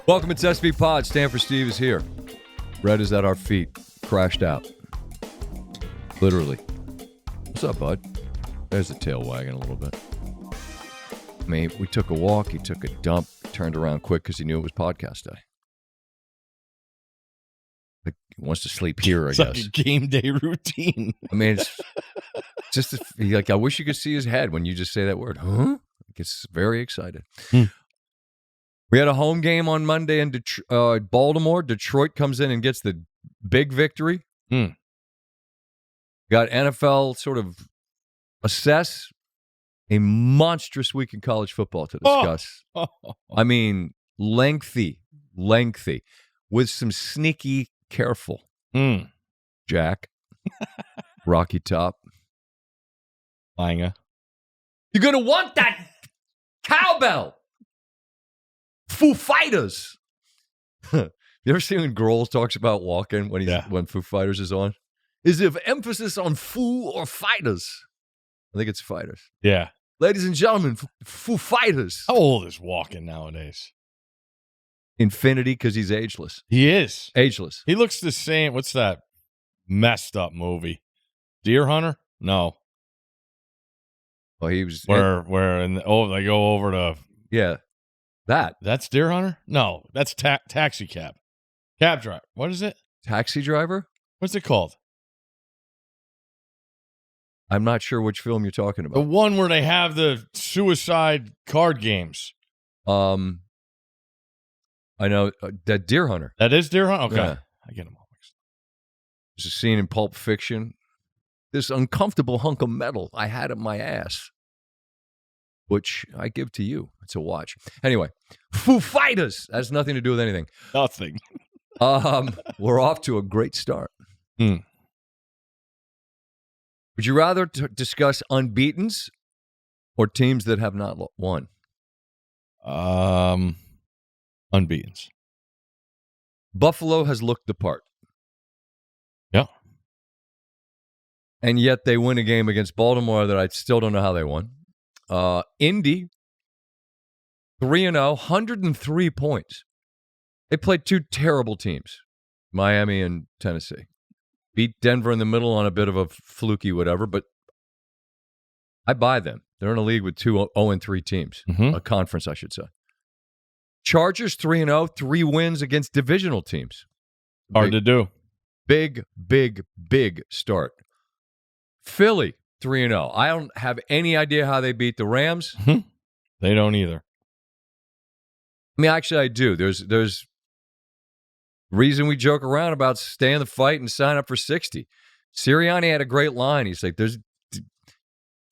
Welcome, it's SVPod. Stanford Steve is here. Red is at our feet. Crashed out. Literally. What's up, bud? There's the tail wagging a little bit. I mean, we took a walk. He took a dump. Turned around quick because he knew it was podcast day. Like, he wants to sleep here, I guess. Like a game day routine. I mean, it's just like, I wish you could see his head when you just say that word. Huh? He gets very excited. We had a home game on Monday in Baltimore. Detroit comes in and gets the big victory. Got NFL sort of assess a monstrous week in college football to discuss. I mean, lengthy, with some sneaky careful. Jack, Rocky Top. Langa. You're going to want that cowbell. Foo Fighters. You ever see when Grohl talks about walking when Foo Fighters is on? Is it emphasis on Foo or Fighters? I think it's Fighters. Yeah. Ladies and gentlemen, Foo Fighters. How old is Walken nowadays? Infinity, because he's ageless. He is. Ageless. He looks the same. What's that messed up movie? Deer Hunter? No. Well, he was... they go over to... Yeah. That's Deer Hunter? No, that's Taxi Cab. Cab driver. What is it? Taxi Driver? What's it called? I'm not sure which film you're talking about. The one where they have the suicide card games. I know that Deer Hunter. That is Deer Hunter? Okay. Yeah. I get them all mixed up. There's a scene in Pulp Fiction. This uncomfortable hunk of metal I had in my ass, which I give to you. It's a watch. Anyway, Foo Fighters has nothing to do with anything. Nothing. We're off to a great start. Would you rather discuss unbeatens or teams that have not won? Unbeatens. Buffalo has looked the part. Yeah. And yet they win a game against Baltimore that I still don't know how they won. Indy, 3-0, 103 points. They played two terrible teams, Miami and Tennessee. Beat Denver in the middle on a bit of a fluky whatever, but I buy them. They're in a league with two 0-3 teams, a conference, I should say. Chargers, 3-0, 3 wins against divisional teams. Hard to do. Big start. Philly, 3-0. I don't have any idea how they beat the Rams. They don't either. I mean, actually, I do. There's reason we joke around about stay in the fight and sign up for 60. Sirianni had a great line. He's like, there's a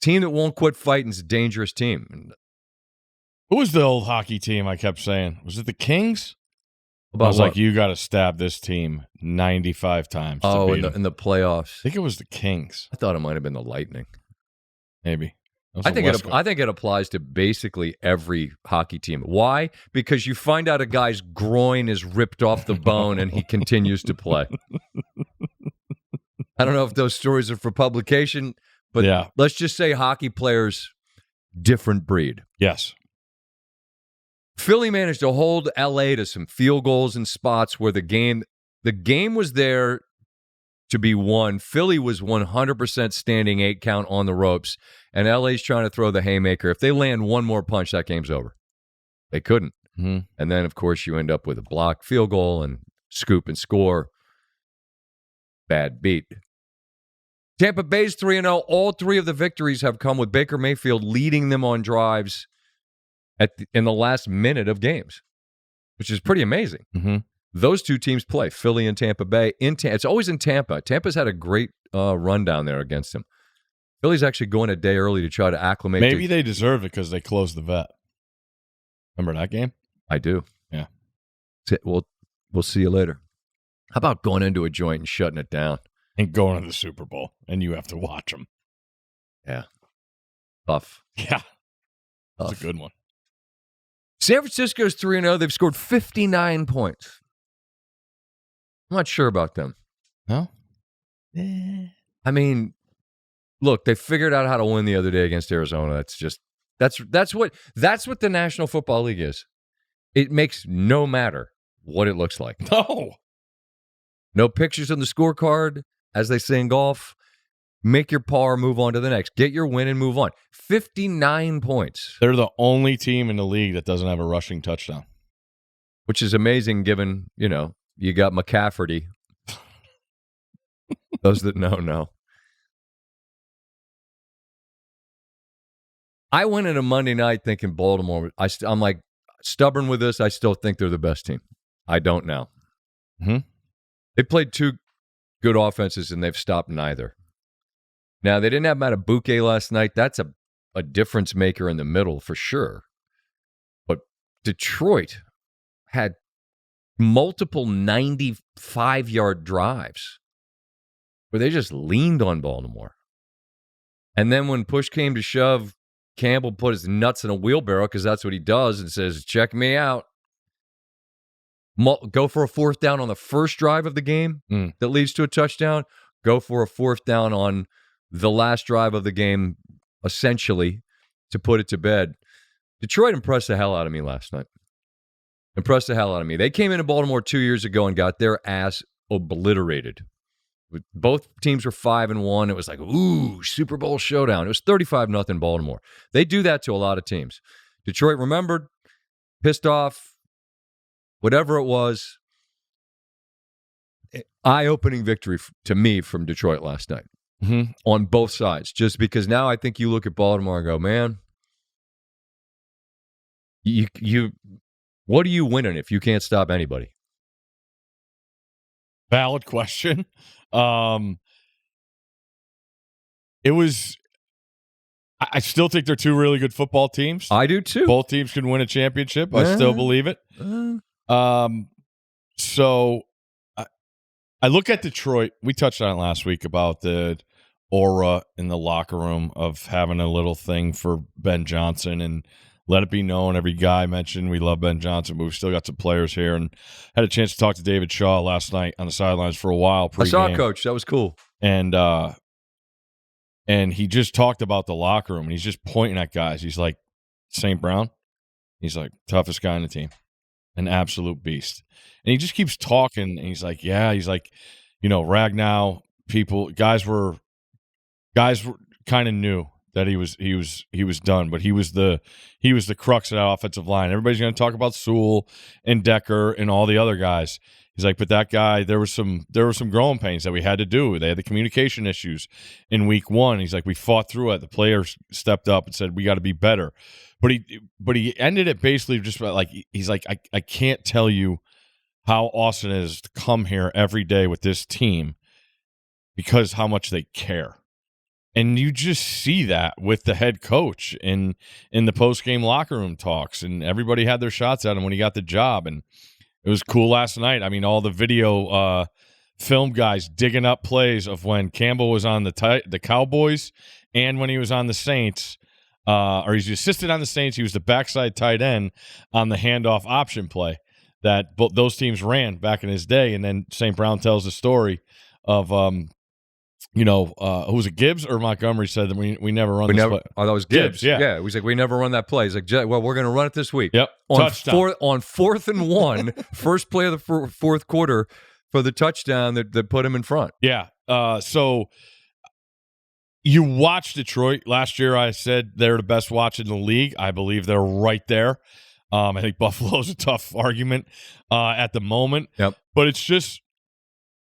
team that won't quit fighting is a dangerous team. And who was the old hockey team I kept saying? Was it the Kings? about I was what? like, you got to stab this team 95 times. Oh, to beat in the playoffs. I think it was the Kings. I thought it might have been the Lightning. Maybe. I think it applies to basically every hockey team. Why? Because you find out a guy's groin is ripped off the bone and he continues to play. I don't know if those stories are for publication, but let's just say hockey players, different breed. Yes. Philly managed to hold LA to some field goals and spots where the game was there to be won. Philly was 100% standing 8 count on the ropes, and LA's trying to throw the haymaker. If they land one more punch, that game's over. They couldn't. And then, of course, you end up with a blocked field goal and scoop and score. Bad beat. Tampa Bay's 3-0. All 3 of the victories have come with Baker Mayfield leading them on drives in the last minute of games, which is pretty amazing. Those 2 teams play, Philly and Tampa Bay. It's always in Tampa. Tampa's had a great run down there against them. Philly's actually going a day early to try to acclimate. Maybe they deserve it because they closed the vet. Remember that game? I do. Yeah. We'll see you later. How about going into a joint and shutting it down? And going to the Super Bowl, and you have to watch them. Yeah. Tough. Yeah. That's a good one. San Francisco's 3-0. They've scored 59 points. I'm not sure about them. No? I mean, look, they figured out how to win the other day against Arizona. That's what the National Football League is. It makes no matter what it looks like. No. No pictures on the scorecard, as they say in golf. Make your par, move on to the next. Get your win and move on. 59 points. They're the only team in the league that doesn't have a rushing touchdown. Which is amazing given, you got McCafferty. Those that know. I went into Monday night thinking Baltimore. I'm like stubborn with this. I still think they're the best team. I don't now. Mm-hmm. They played two good offenses, and they've stopped neither. Now, they didn't have Madubuike last night. That's a difference maker in the middle for sure. But Detroit had multiple 95-yard drives where they just leaned on Baltimore. And then when push came to shove, Campbell put his nuts in a wheelbarrow because that's what he does and says, check me out. Go for a fourth down on the first drive of the game that leads to a touchdown. Go for a fourth down on the last drive of the game, essentially, to put it to bed. Detroit impressed the hell out of me last night. Impressed the hell out of me. They came into Baltimore 2 years ago and got their ass obliterated. Both teams were 5-1. It was like, ooh, Super Bowl showdown. It was 35-0 Baltimore. They do that to a lot of teams. Detroit remembered, pissed off, whatever it was. Eye-opening victory to me from Detroit last night. Mm-hmm. On both sides, just because now I think you look at Baltimore and go, man, you what are you winning if you can't stop anybody? Valid question. It was. I still think they're two really good football teams. I do too. Both teams can win a championship. I still believe it. So I look at Detroit. We touched on it last week about the aura in the locker room of having a little thing for Ben Johnson, and let it be known. Every guy mentioned we love Ben Johnson, but we've still got some players here, and had a chance to talk to David Shaw last night on the sidelines for a while. I saw Coach. That was cool. And he just talked about the locker room, and he's just pointing at guys. He's like, St. Brown, he's like, toughest guy on the team, an absolute beast. And he just keeps talking, and he's like, Ragnow, guys were kind of knew that he was done, but he was the crux of that offensive line. Everybody's going to talk about Sewell and Decker and all the other guys. He's like, but that guy, there were some growing pains that we had to do. They had the communication issues in week one. He's like, we fought through it. The players stepped up and said, we got to be better. But he ended it basically just like, he's like, I can't tell you how awesome it is to come here every day with this team because how much they care. And you just see that with the head coach in the post-game locker room talks, and everybody had their shots at him when he got the job. And it was cool last night. I mean, all the video film guys digging up plays of when Campbell was on the Cowboys and when he was on the Saints, or he's assisted on the Saints. He was the backside tight end on the handoff option play that those teams ran back in his day. And then St. Brown tells the story of who was it, Gibbs or Montgomery said that we never run this play. Oh, that was Gibbs. Yeah. He's like, we never run that play. He's like, well, we're going to run it this week. Yep. Touchdown. On 4th and 1, first play of the fourth quarter for the touchdown that put him in front. Yeah. So you watch Detroit. Last year I said they're the best watch in the league. I believe they're right there. I think Buffalo's a tough argument at the moment. Yep. But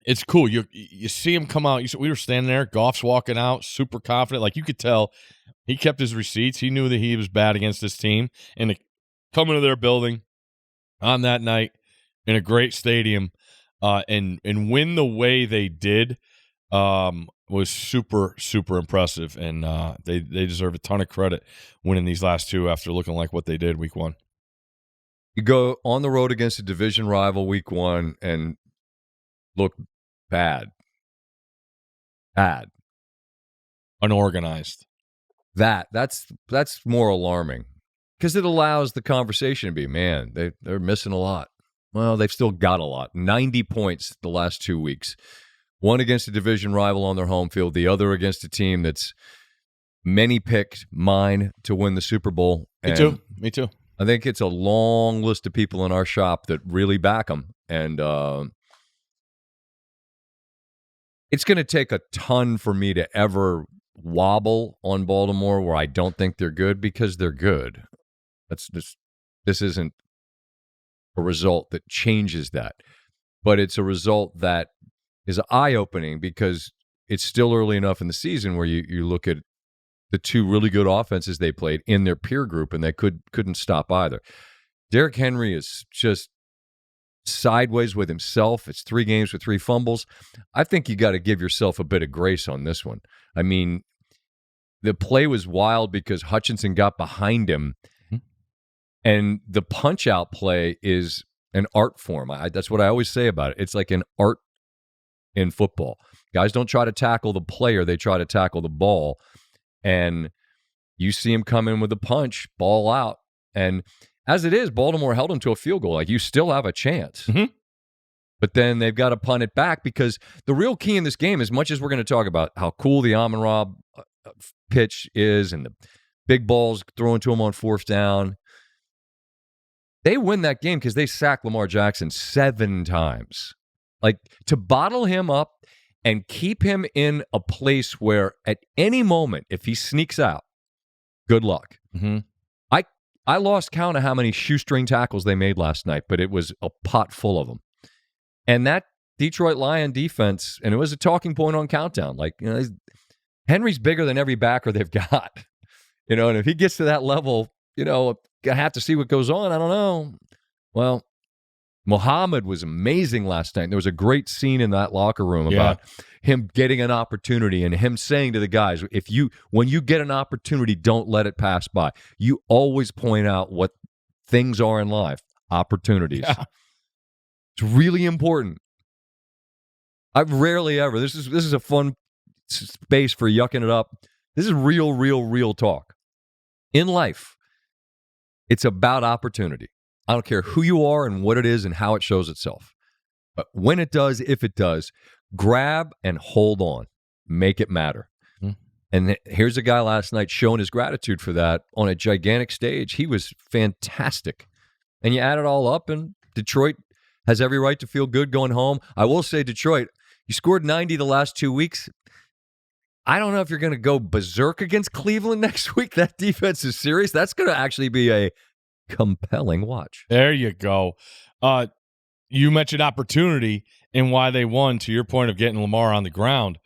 it's cool. You see him come out. We were standing there. Goff's walking out, super confident. Like, you could tell he kept his receipts. He knew that he was bad against this team. And coming to their building on that night in a great stadium and win the way they did was super, super impressive. And they deserve a ton of credit winning these last two after looking like what they did week one. You go on the road against a division rival week one and look bad. Unorganized. That's more alarming because it allows the conversation to be, man, they're missing a lot. Well, they've still got a lot. 90 points the last 2 weeks. One against a division rival on their home field, the other against a team that's many picked mine to win the Super Bowl. Me too. I think it's a long list of people in our shop that really back them. And it's going to take a ton for me to ever wobble on Baltimore where I don't think they're good, because they're good. This isn't a result that changes that. But it's a result that is eye-opening, because it's still early enough in the season where you look at the two really good offenses they played in their peer group, and they couldn't stop either. Derrick Henry is just sideways with himself. It's 3 games with 3 fumbles. I think you got to give yourself a bit of grace on this one. I mean, the play was wild because Hutchinson got behind him, and the punch-out play is an art form. That's what I always say about it. It's like an art in football. Guys don't try to tackle the player. They try to tackle the ball. And you see him come in with a punch, ball out. And as it is, Baltimore held him to a field goal. Like, you still have a chance. Mm-hmm. But then they've got to punt it back, because the real key in this game, as much as we're going to talk about how cool the Amon-Ra pitch is and the big balls thrown to him on 4th down, they win that game because they sack Lamar Jackson 7 times. Like, to bottle him up and keep him in a place where at any moment, if he sneaks out, good luck. Mm-hmm. I lost count of how many shoestring tackles they made last night, but it was a pot full of them. And that Detroit Lion defense, and it was a talking point on Countdown. Like, Henry's bigger than every backer they've got. And if he gets to that level, I have to see what goes on. I don't know. Well, Muhammad was amazing last night. There was a great scene in that locker room about him getting an opportunity and him saying to the guys, when you get an opportunity, don't let it pass by. You always point out what things are in life, opportunities. Yeah. It's really important. I've rarely ever, this is a fun space for yucking it up. This is real talk. In life, it's about opportunity. I don't care who you are and what it is and how it shows itself. But when it does, if it does, grab and hold on. Make it matter. Mm-hmm. And here's a guy last night showing his gratitude for that on a gigantic stage. He was fantastic. And you add it all up, and Detroit has every right to feel good going home. I will say, Detroit, you scored 90 the last 2 weeks. I don't know if you're going to go berserk against Cleveland next week. That defense is serious. That's going to actually be a compelling watch. There you go. You mentioned opportunity and why they won. To your point of getting Lamar on the ground,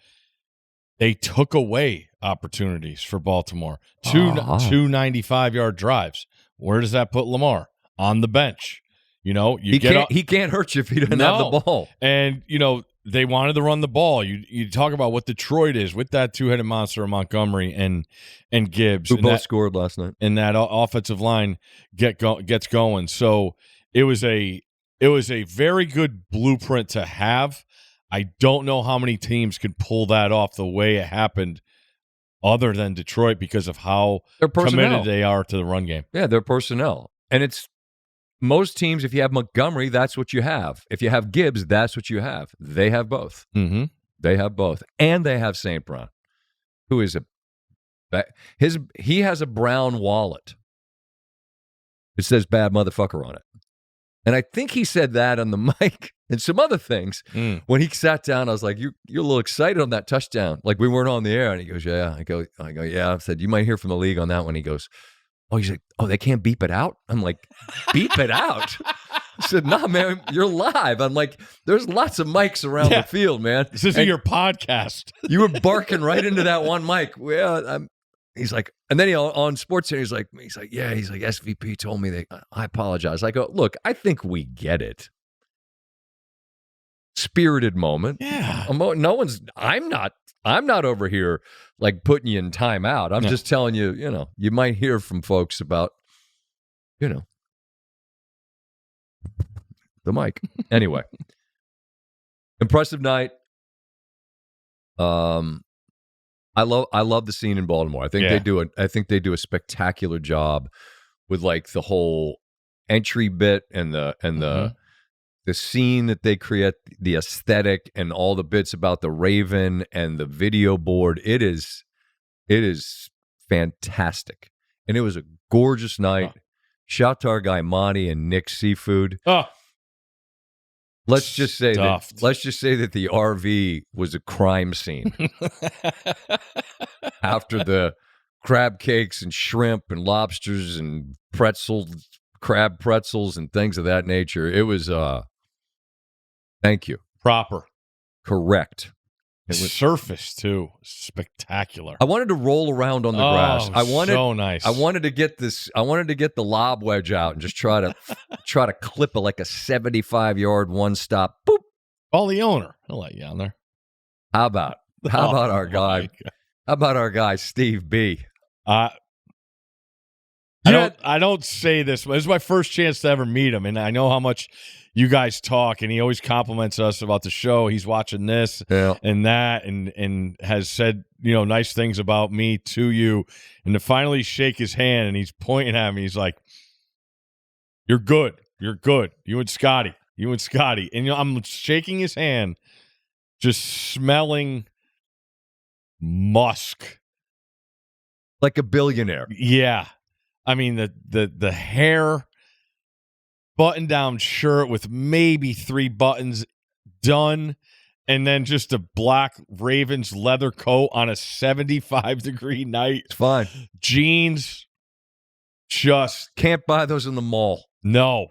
they took away opportunities for Baltimore. Two 95-yard drives. Where does that put Lamar? On the bench. He can't hurt you if he doesn't have the ball. And they wanted to run the ball. You talk about what Detroit is with that two-headed monster of Montgomery and Gibbs, who both scored last night, and that offensive line gets going. So it was a very good blueprint to have. I don't know how many teams could pull that off the way it happened, other than Detroit, because of how committed they are to the run game. Yeah, their personnel, and it's. Most teams, if you have Montgomery, that's what you have. If you have Gibbs, that's what you have. They have both. Mm-hmm. They have both. And they have St. Brown, who is he has a brown wallet. It says bad motherfucker on it. And I think he said that on the mic and some other things. When he sat down, I was like, you're a little excited on that touchdown. Like, we weren't on the air. And he goes, yeah. I go, yeah. I said, you might hear from the league on that one. He goes, he's like, they can't beep it out? I'm like, beep it out? I said, nah, man, you're live. I'm like, there's lots of mics around the field, man. This isn't your podcast. You were barking right into that one mic. Well, he's like, and then on SportsCenter, he's like, SVP told me I apologize. I go, look, I think we get it. Spirited moment. Yeah. I'm not over here like putting you in timeout. I'm just telling you, you might hear from folks about, the mic. Anyway, impressive night. I love the scene in Baltimore. I think they do a spectacular job with like the whole entry bit and the scene that they create, the aesthetic and all the bits about the Raven and the video board. It is fantastic. And it was a gorgeous night. Shout to our guy Monty and Nick Seafood. Oh, let's just say stuffed. that the RV was a crime scene after the crab cakes and shrimp and lobsters and crab pretzels and things of that nature. It was thank you. Proper. Correct. It was surface too. Spectacular. I wanted to roll around on the grass. So nice. I wanted to get the lob wedge out and just try to clip it like a 75-yard one-stop. Boop. Call the owner. He'll let you on there. How about our guy? How about our guy Steve B? I don't say this, but this is my first chance to ever meet him, and I know how much you guys talk, and he always compliments us about the show. He's watching this and that, and has said nice things about me to you, and to finally shake his hand, and he's pointing at me. He's like, "You're good. You're good. You and Scotty. And I'm shaking his hand, just smelling musk like a billionaire. Yeah. I mean, the hair, button-down shirt with maybe 3 buttons done, and then just a black Ravens leather coat on a 75-degree night. It's fine. Jeans, just... Can't buy those in the mall. No.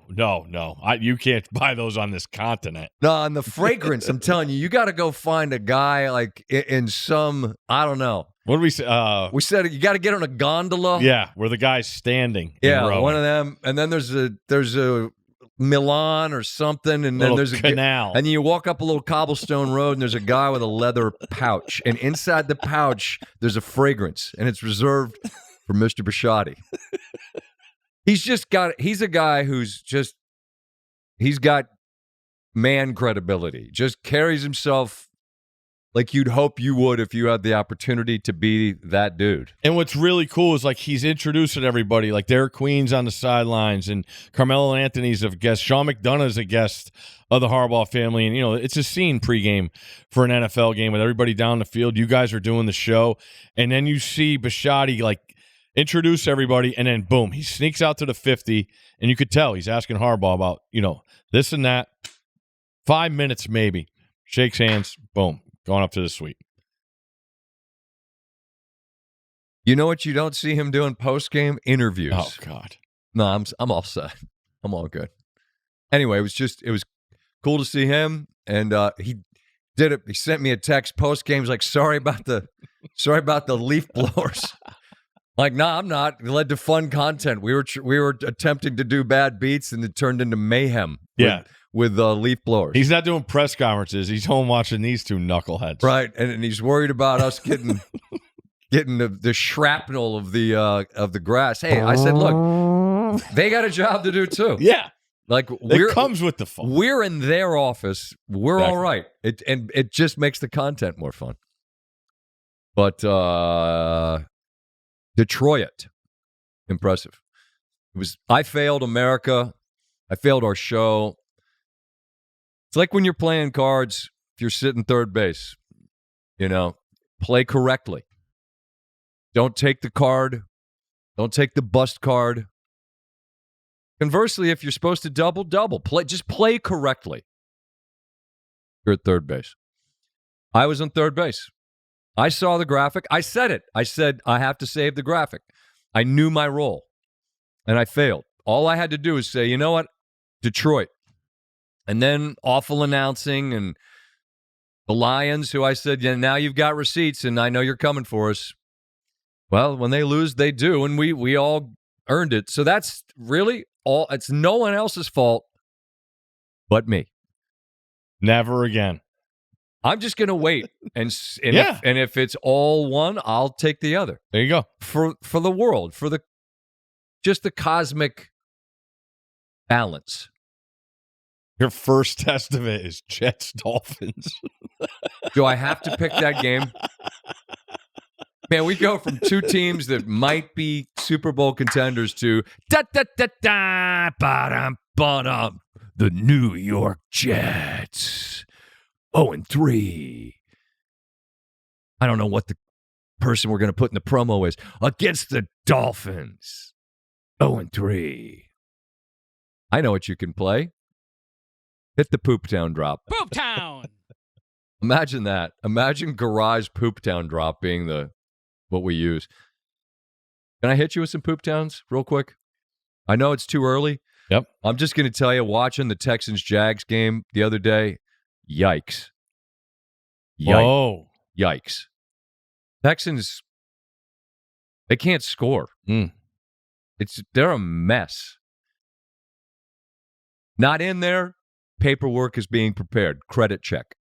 You can't buy those on this continent. No, and the fragrance, I'm telling you got to go find a guy like in some, I don't know. What did we say? We said you got to get on a gondola. Yeah, where the guy's standing. Yeah, one of them. And then there's a Milan or something, and then there's a canal. And you walk up a little cobblestone road, and there's a guy with a leather pouch, and inside the pouch there's a fragrance, and it's reserved for Mr. Bisciotti. He's a guy he's got man credibility. Just carries himself like you'd hope you would if you had the opportunity to be that dude. And what's really cool is like he's introducing everybody, like Derek Queen's on the sidelines, and Carmelo Anthony's a guest. Sean McDonough's a guest of the Harbaugh family. And, it's a scene pregame for an NFL game with everybody down the field. You guys are doing the show. And then you see Bisciotti like introduce everybody, and then boom, he sneaks out to the 50, and you could tell he's asking Harbaugh about, this and that. 5 minutes maybe. Shakes hands, boom. Going up to the suite. You know what you don't see him doing post-game? Interviews. Oh, God. No, I'm all set. I'm all good. Anyway, it was cool to see him, and he did it. He sent me a text post-game. He's like, sorry about the leaf blowers. Like, nah, I'm not. It led to fun content. We were attempting to do bad beats, and it turned into mayhem. Yeah. With leaf blowers. He's not doing press conferences. He's home watching these two knuckleheads. Right, and he's worried about us getting the shrapnel of the grass. Hey, I said, look, they got a job to do too. Yeah. Like it comes with the fun. We're in their office. We're exactly. All right. It just makes the content more fun. But Detroit, impressive. I failed America. I failed our show. It's like when you're playing cards, if you're sitting third base, play correctly. Don't take the card. Don't take the bust card. Conversely, if you're supposed to double, just play correctly. You're at third base. I was on third base. I saw the graphic. I said it. I said, I have to save the graphic. I knew my role, and I failed. All I had to do is say, you know what? Detroit. And then awful announcing and the Lions, who I said, yeah, now you've got receipts and I know you're coming for us. Well, when they lose, they do, and we all earned it. So that's really all. It's no one else's fault but me. Never again. I'm just going to wait. And if it's all one, I'll take the other. There you go. For the world, for just the cosmic balance. Your first test of it is Jets Dolphins. Do I have to pick that game? Man, we go from two teams that might be Super Bowl contenders to the New York Jets. 0-3. I don't know what the person we're going to put in the promo is. Against the Dolphins. 0-3. I know what you can play. Hit the Poop Town drop. Poop Town. Imagine that. Imagine Garage Poop Town drop being what we use. Can I hit you with some Poop Towns real quick? I know it's too early. Yep. I'm just going to tell you, watching the Texans-Jags game the other day, yikes. Whoa. Yikes. Texans, they can't score. They're a mess. Not in there. Paperwork is being prepared. Credit check.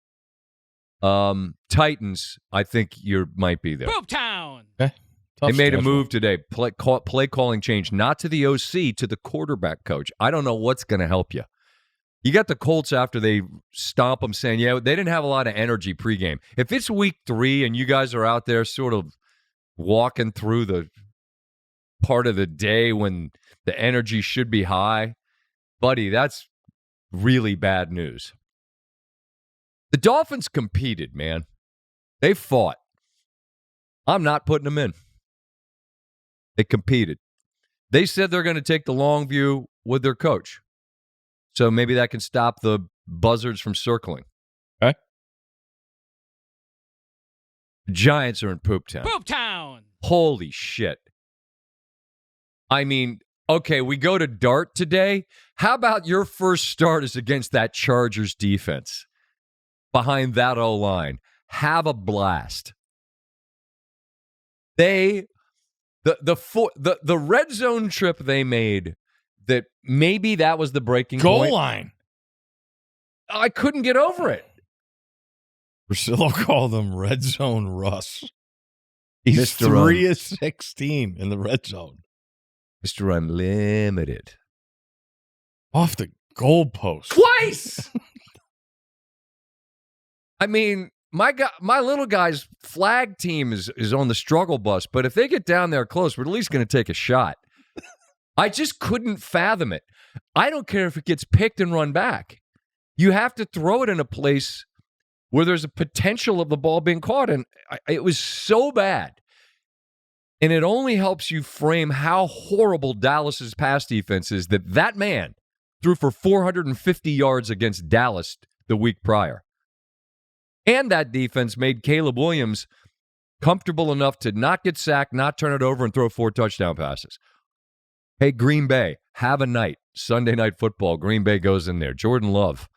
Titans, I think you might be there. Poop Town. Okay. They made a move today. Play calling change, not to the OC, to the quarterback coach. I don't know what's going to help you. You got the Colts after they stomp them saying, yeah, they didn't have a lot of energy pregame. If it's week 3 and you guys are out there sort of walking through the part of the day when the energy should be high, buddy, that's really bad news. The Dolphins competed, man. They fought. I'm not putting them in. They competed. They said they're going to take the long view with their coach. So maybe that can stop the buzzards from circling. Okay. The Giants are in Poop Town. Poop Town. Holy shit. I mean, okay, we go to Dart today. How about your first start is against that Chargers defense? Behind that O-line. Have a blast. The red zone trip they made, that maybe that was the breaking point. Goal line. I couldn't get over it. Priscilla called him Red Zone Russ. He's Mr. 3 of 16 in the red zone. Mr. Unlimited. Off the goalpost. Twice! I mean, my little guy's flag team is on the struggle bus, but if they get down there close, we're at least going to take a shot. I just couldn't fathom it. I don't care if it gets picked and run back. You have to throw it in a place where there's a potential of the ball being caught, and it was so bad. And it only helps you frame how horrible Dallas's pass defense is that man threw for 450 yards against Dallas the week prior. And that defense made Caleb Williams comfortable enough to not get sacked, not turn it over, and throw 4 touchdown passes. Hey, Green Bay, have a night. Sunday Night Football. Green Bay goes in there. Jordan Love,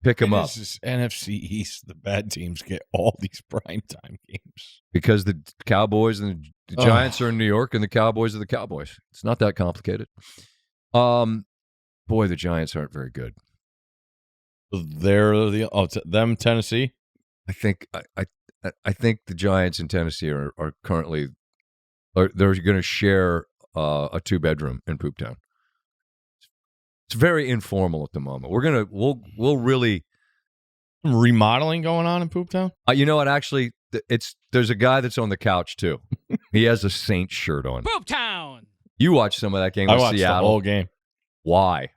pick him up. This is NFC East. The bad teams get all these primetime games. Because the Cowboys and the Giants are in New York, and the Cowboys are the Cowboys. It's not that complicated. Boy, the Giants aren't very good. They're them Tennessee. I think the Giants in Tennessee are currently they're going to share a 2-bedroom in Poop Town. It's very informal at the moment. We'll really Some remodeling going on in Poop Town. you know what? Actually, there's a guy that's on the couch too. He has a Saints shirt on. Poop Town. You watched some of that game I with watched Seattle. the whole game. Why?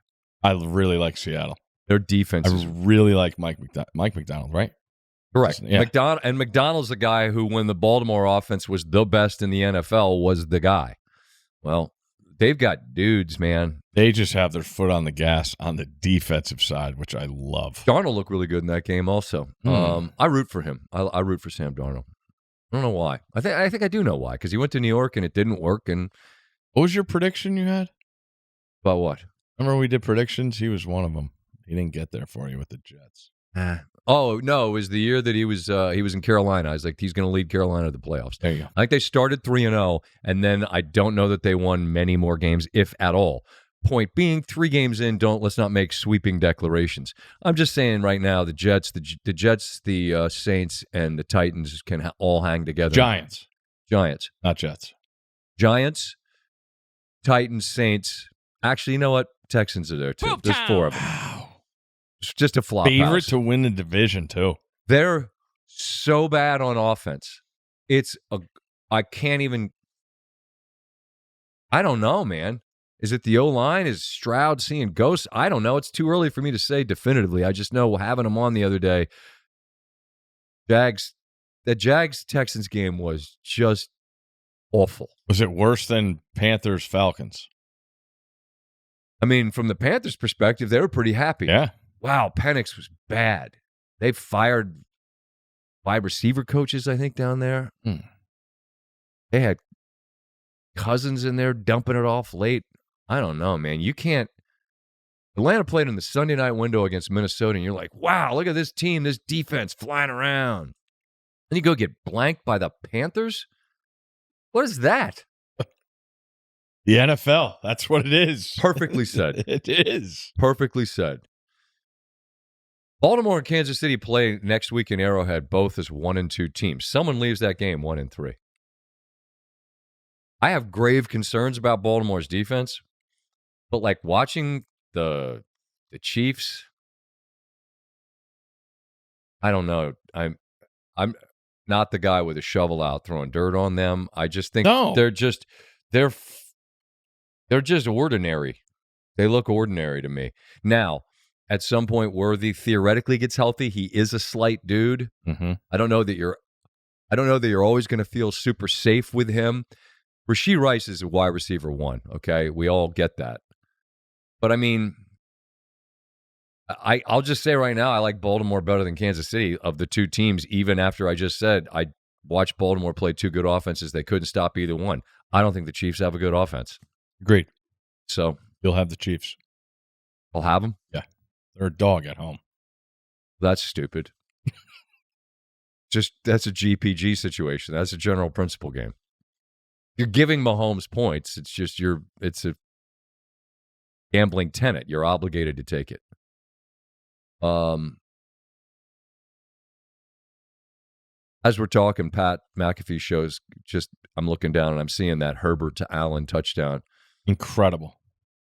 I really like Seattle. Their defense is I really like Mike McDonald, right? correct. Yeah. McDonald's the guy who, when the Baltimore offense was the best in the NFL, was the guy. Well, they've got dudes, man. They just have their foot on the gas on the defensive side, which I love. Darnold looked really good in that game also. I root for him. I root for Sam Darnold. I don't know why. I think I do know why, because he went to New York and it didn't work. And What was your prediction you had? about what? Remember we did predictions? He was one of them. He didn't get there for you with the Jets. Oh, no, it was the year that he was in Carolina. I was like, he's going to lead Carolina to the playoffs. There you go. I think they started 3-0, and then I don't know that they won many more games, if at all. Point being, 3 games in, let's not make sweeping declarations. I'm just saying right now, the Jets, the Saints, and the Titans can all hang together. Giants, Not Jets. Giants, Titans, Saints. Actually, you know what? Texans are there too. Poop There's town. 4 of them. Wow. It's just a flop Favorite house. to win the division, too. They're so bad on offense. I can't even. I don't know, man. Is it the O-line? Is Stroud seeing ghosts? I don't know. It's too early for me to say definitively. I just know having them on the other day. The Jags-Texans game was just awful. Was it worse than Panthers-Falcons? I mean, from the Panthers' perspective, they were pretty happy. Yeah. Wow, Penix was bad. They fired wide receiver coaches, I think, down there. They had Cousins in there dumping it off late. I don't know, man. You can't. Atlanta played in the Sunday night window against Minnesota, and you're like, wow, look at this team, this defense flying around. Then you go get blanked by the Panthers? What is that? The NFL. That's what it is. Perfectly said. It is. Perfectly said. Baltimore and Kansas City play next week in Arrowhead, both as 1-2 teams. Someone leaves that game 1-3. I have grave concerns about Baltimore's defense, but like watching the Chiefs, I don't know. I'm not the guy with a shovel out throwing dirt on them. I just think they're just ordinary. They look ordinary to me. Now, at some point, Worthy theoretically gets healthy. He is a slight dude. Mm-hmm. I don't know that you're always going to feel super safe with him. Rece Rice is a wide receiver 1. Okay, we all get that. But I mean, I'll just say right now, I like Baltimore better than Kansas City of the two teams. Even after I just said I watched Baltimore play two good offenses, they couldn't stop either one. I don't think the Chiefs have a good offense. Agreed. So you'll have the Chiefs. I'll have them. Yeah, they're a dog at home. That's stupid. That's a GPG situation. That's a general principle game. You're giving Mahomes points. It's just it's a gambling tenet. You're obligated to take it. As we're talking, Pat McAfee shows, I'm looking down and I'm seeing that Herbert to Allen touchdown. Incredible.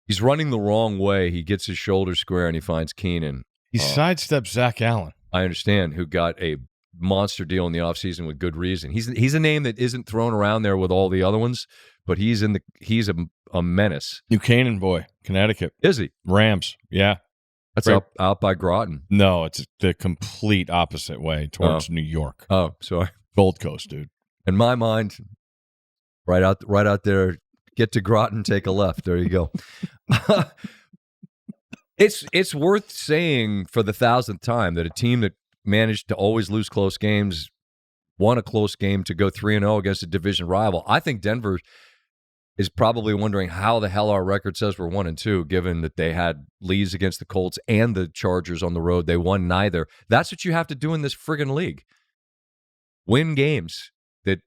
He's running the wrong way. He gets his shoulder square and he finds Keenan. He sidestepped Zach Allen. I understand, who got a monster deal in the offseason with good reason. He's a name that isn't thrown around there with all the other ones, but he's a menace. New Canaan boy, Connecticut. Is he? Rams, yeah. That's out by Groton. No, it's the complete opposite way towards New York. Oh, sorry. Gold Coast, dude. In my mind, right out there, get to Groton, take a left. There you go. It's worth saying for the 1,000th time that a team that managed to always lose close games won a close game to go 3-0 against a division rival. I think Denver is probably wondering how the hell our record says we're 1-2, given that they had leads against the Colts and the Chargers on the road. They won neither. That's what you have to do in this friggin' league. Win games that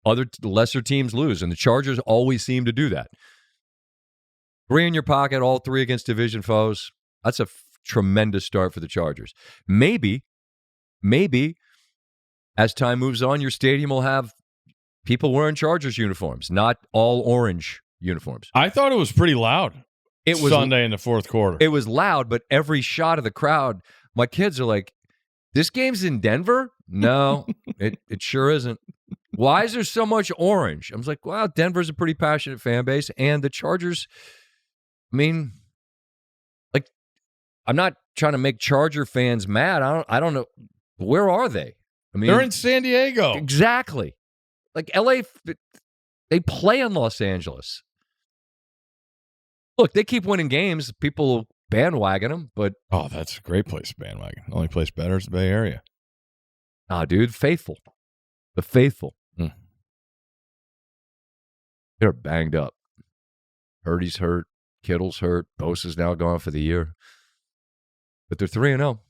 other lesser teams lose, and the Chargers always seem to do that. 3 in your pocket, all 3 against division foes. That's a tremendous start for the Chargers. Maybe, as time moves on, your stadium will have people wearing Chargers uniforms, not all orange uniforms. I thought it was pretty loud. It was Sunday in the fourth quarter. It was loud, but every shot of the crowd, my kids are like, this game's in Denver? No, it sure isn't. Why is there so much orange? I was like, well, Denver's a pretty passionate fan base, and the Chargers, I mean, like, I'm not trying to make Charger fans mad. I don't know. Where are they? I mean, they're in San Diego. Exactly. Like LA, they play in Los Angeles. Look, they keep winning games. People bandwagon them, but that's a great place to bandwagon. The only place better is the Bay Area. Dude, faithful. The faithful. They're banged up. Purdy's hurt. Kittle's hurt. Bosa's now gone for the year. But they're 3-0.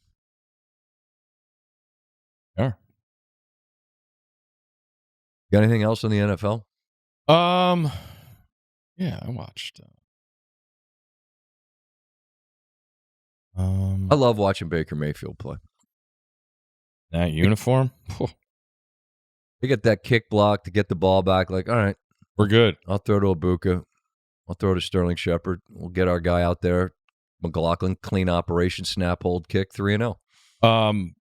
Yeah. Got anything else on the NFL? Yeah, I watched. I love watching Baker Mayfield play. That uniform? They get that kick block to get the ball back. Like, all right, we're good. I'll throw to Ibuka. I'll throw to Sterling Shepard. We'll get our guy out there. McLaughlin, clean operation, snap, hold, kick, 3-0. 3-0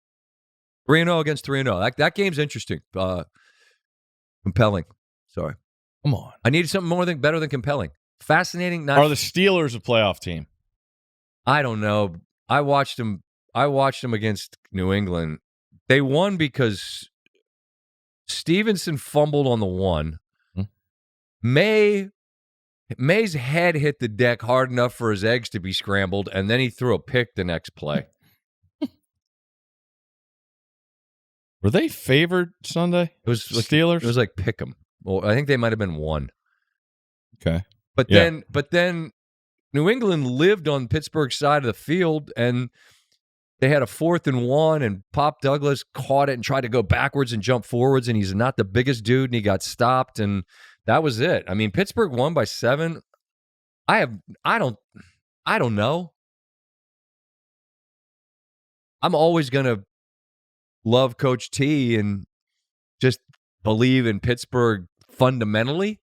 against 3-0. That game's interesting. Compelling. Sorry. Come on. I needed something better than compelling. Fascinating. Are the Steelers a playoff team? I don't know. I watched them against New England. They won because Stevenson fumbled on the one. May May's head hit the deck hard enough for his eggs to be scrambled, and then he threw a pick the next play. Were they favored Sunday? It was Steelers. It was like pick 'em. Well, I think they might have been 1. Okay, but then New England lived on Pittsburgh's side of the field, and they had a 4th and 1, and Pop Douglas caught it and tried to go backwards and jump forwards, and he's not the biggest dude, and he got stopped, and that was it. I mean, Pittsburgh won by 7. I don't know. I'm always gonna love Coach T and just believe in Pittsburgh fundamentally.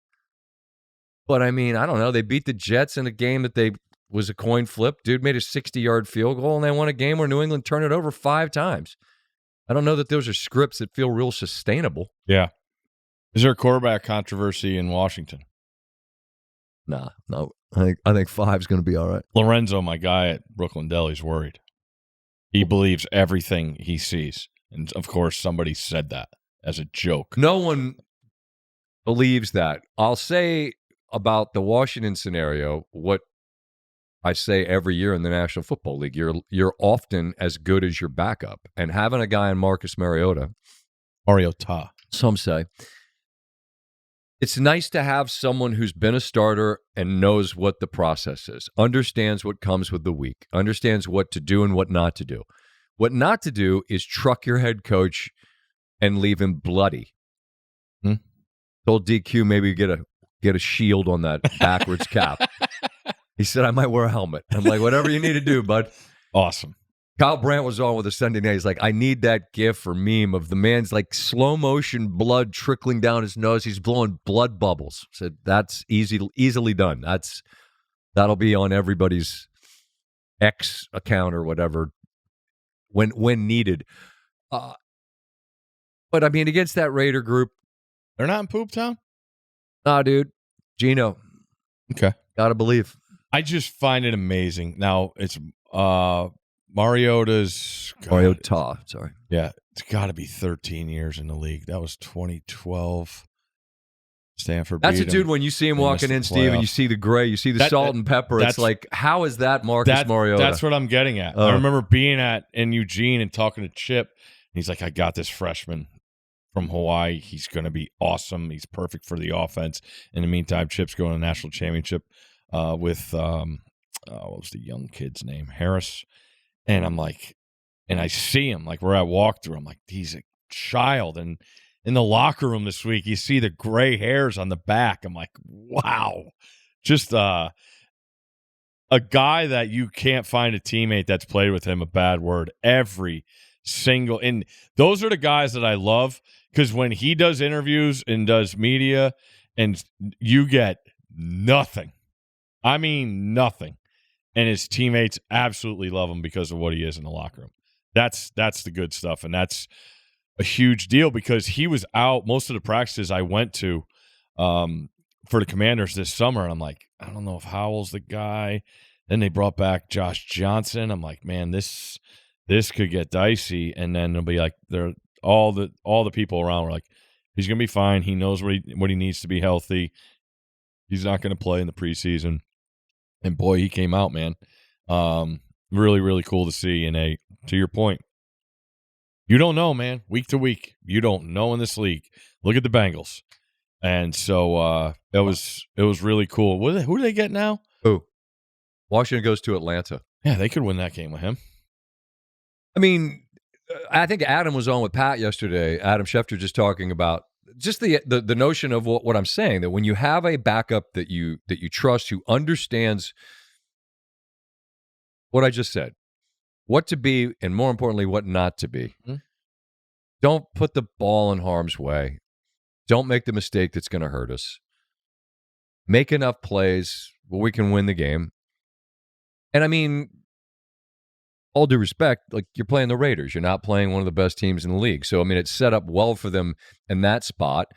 But, I mean, I don't know. They beat the Jets in a game that was a coin flip. Dude made a 60-yard field goal, and they won a game where New England turned it over 5 times. I don't know that those are scripts that feel real sustainable. Yeah. Is there a quarterback controversy in Washington? No. I think 5's going to be all right. Lorenzo, my guy at Brooklyn Deli, is worried. He believes everything he sees. And, of course, somebody said that as a joke. No one believes that. I'll say about the Washington scenario what I say every year in the National Football League. You're often as good as your backup. And having a guy in Marcus Mariota, some say, it's nice to have someone who's been a starter and knows what the process is, understands what comes with the week, understands what to do and what not to do. What not to do is truck your head coach and leave him bloody. Told DQ maybe get a shield on that backwards cap. He said, I might wear a helmet. I'm like, whatever you need to do, bud. Awesome. Kyle Brandt was on with a Sunday night. He's like, I need that gif or meme of the man's like slow motion blood trickling down his nose. He's blowing blood bubbles. Said that's easily done. That'll be on everybody's X account or whatever when needed. But I mean, against that Raider group, they're not in Poop Town? Nah, dude. Gino. Okay. Gotta believe. I just find it amazing. Now, it's Mariota's... Mariota, sorry. Yeah, it's got to be 13 years in the league. That was 2012. Stanford That's beat a dude him. when you see him walking in, Steve, and you see the gray, you see the salt and pepper. It's like, how is that Marcus Mariota? That's what I'm getting at. I remember being in Eugene and talking to Chip. And he's like, I got this freshman from Hawaii. He's going to be awesome. He's perfect for the offense. In the meantime, Chip's going to the national championship with, what was the young kid's name? Harris. And I'm like, and I see him, like we're at walkthrough. I'm like, he's a child. And in the locker room this week, you see the gray hairs on the back. I'm like, wow. Just a guy that you can't find a teammate that's played with him a bad word every single. And those are the guys that I love because when he does interviews and does media and you get nothing. I mean, nothing. And his teammates absolutely love him because of what he is in the locker room. That's the good stuff, and that's a huge deal because he was out most of the practices I went to for the Commanders this summer, and I'm like, I don't know if Howell's the guy. Then they brought back Josh Johnson. I'm like, man, this could get dicey, and then it'll be like they're all the people around were like, he's gonna be fine. He knows what he needs to be healthy. He's not going to play in the preseason. And boy, he came out, man. Really, really cool to see. And to your point, you don't know, man. Week to week, you don't know in this league. Look at the Bengals, and so it was really cool. Who do they get now? Who? Washington goes to Atlanta. Yeah, they could win that game with him. I mean, I think Adam was on with Pat yesterday. Adam Schefter just talking about just the notion of what I'm saying, that when you have a backup that you trust, who understands what I just said, what to be, and more importantly, what not to be. Mm-hmm. Don't put the ball in harm's way. Don't make the mistake that's going to hurt us. Make enough plays where we can win the game. And I mean, all due respect, like you're playing the Raiders. You're not playing one of the best teams in the league. So, I mean, it's set up well for them in that spot.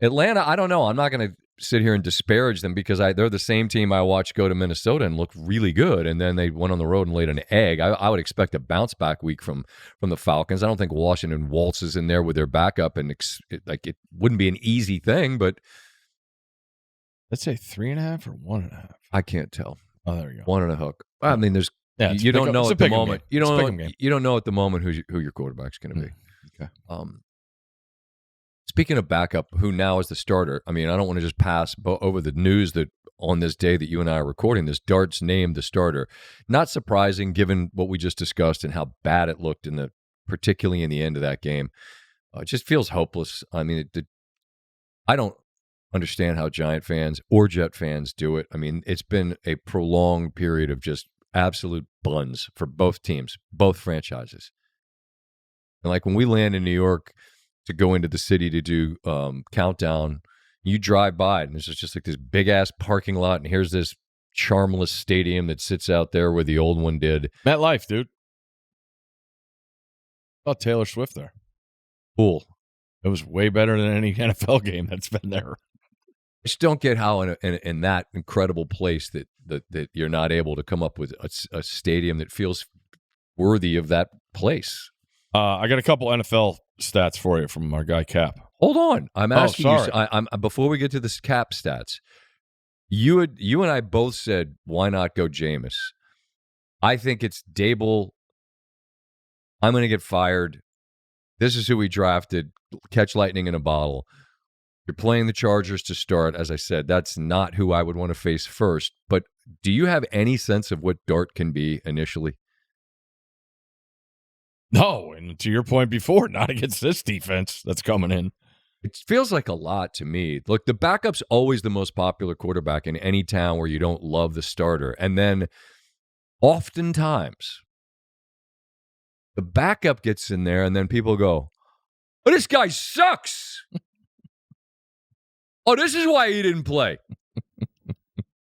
Atlanta, I don't know. I'm not going to sit here and disparage them because they're the same team I watched go to Minnesota and look really good. And then they went on the road and laid an egg. I would expect a bounce back week from the Falcons. I don't think Washington waltzes in there with their backup. And it wouldn't be an easy thing, but Let's say 3.5 or 1.5. I can't tell. Oh, there you go. 1 and a hook. I mean, there's you don't know at the moment. You don't know at the moment who your quarterback's going to be. Okay. Speaking of backup, who now is the starter? I mean, I don't want to just pass over the news that on this day that you and I are recording this, Dart's named the starter. Not surprising, given what we just discussed and how bad it looked particularly in the end of that game. It just feels hopeless. I mean, I don't understand how Giant fans or Jet fans do it. I mean, it's been a prolonged period of just absolute buns for both teams, both franchises. And like when we land in New York to go into the city to do countdown, you drive by and there's just like this big ass parking lot, and here's this charmless stadium that sits out there where the old one did. MetLife, dude. I saw Taylor Swift there. Cool. It was way better than any NFL game that's been there. I just don't get how in that incredible place that you're not able to come up with a stadium that feels worthy of that place. I got a couple NFL stats for you from our guy Cap. Hold on, I'm asking you. I'm before we get to this Cap stats. You and I both said, why not go Jameis? I think it's Dable. I'm going to get fired. This is who we drafted. Catch lightning in a bottle. You're playing the Chargers to start. As I said, that's not who I would want to face first. But do you have any sense of what Dart can be initially? No, and to your point before, not against this defense that's coming in. It feels like a lot to me. Look, the backup's always the most popular quarterback in any town where you don't love the starter. And then oftentimes the backup gets in there and then people go, oh, this guy sucks. Oh, this is why he didn't play.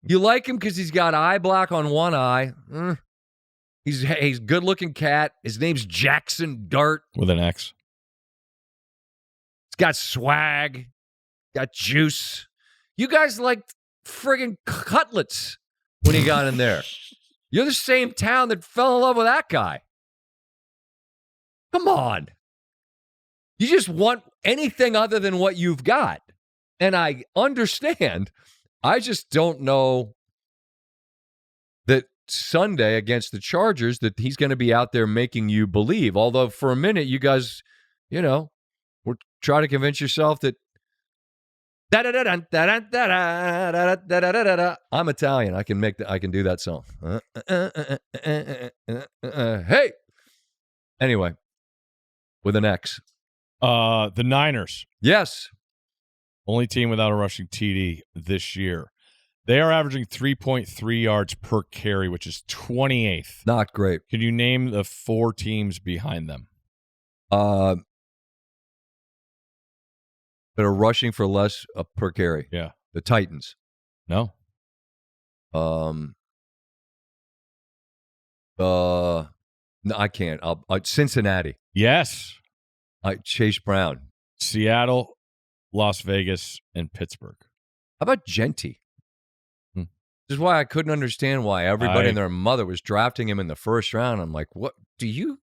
You like him because he's got eye black on one eye. He's a good-looking cat. His name's Jaxson Dart. With an X. He's got swag. Got juice. You guys like friggin' cutlets when he got in there. You're the same town that fell in love with that guy. Come on. You just want anything other than what you've got. And I understand. I just don't know that Sunday against the Chargers that he's going to be out there making you believe. Although for a minute, you guys, were trying to convince yourself that I'm Italian. I can do that song. Hey. Anyway, with an X. The Niners. Yes. Only team without a rushing TD this year. They are averaging 3.3 yards per carry, which is 28th. Not great. Can you name the 4 teams behind them? That are rushing for less per carry. Yeah. The Titans. No. No, I can't. Cincinnati. Yes. Chase Brown. Seattle, Las Vegas, and Pittsburgh. How about Genty? This is why I couldn't understand why everybody and their mother was drafting him in the first round. I'm like, what? Do you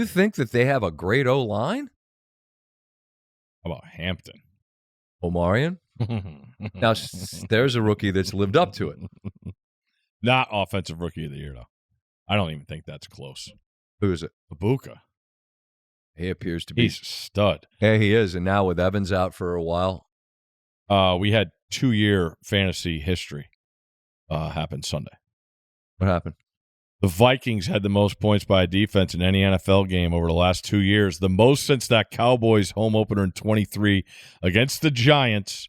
think that they have a great O-line? How about Hampton? Omarion? Now, there's a rookie that's lived up to it. Not offensive rookie of the year, though. I don't even think that's close. Who is it? Ibuka. He appears to be. He's a stud. Yeah, he is. And now with Evans out for a while. We had 2-year fantasy history happen Sunday. What happened? The Vikings had the most points by a defense in any NFL game over the last 2 years, the most since that Cowboys home opener in 23 against the Giants,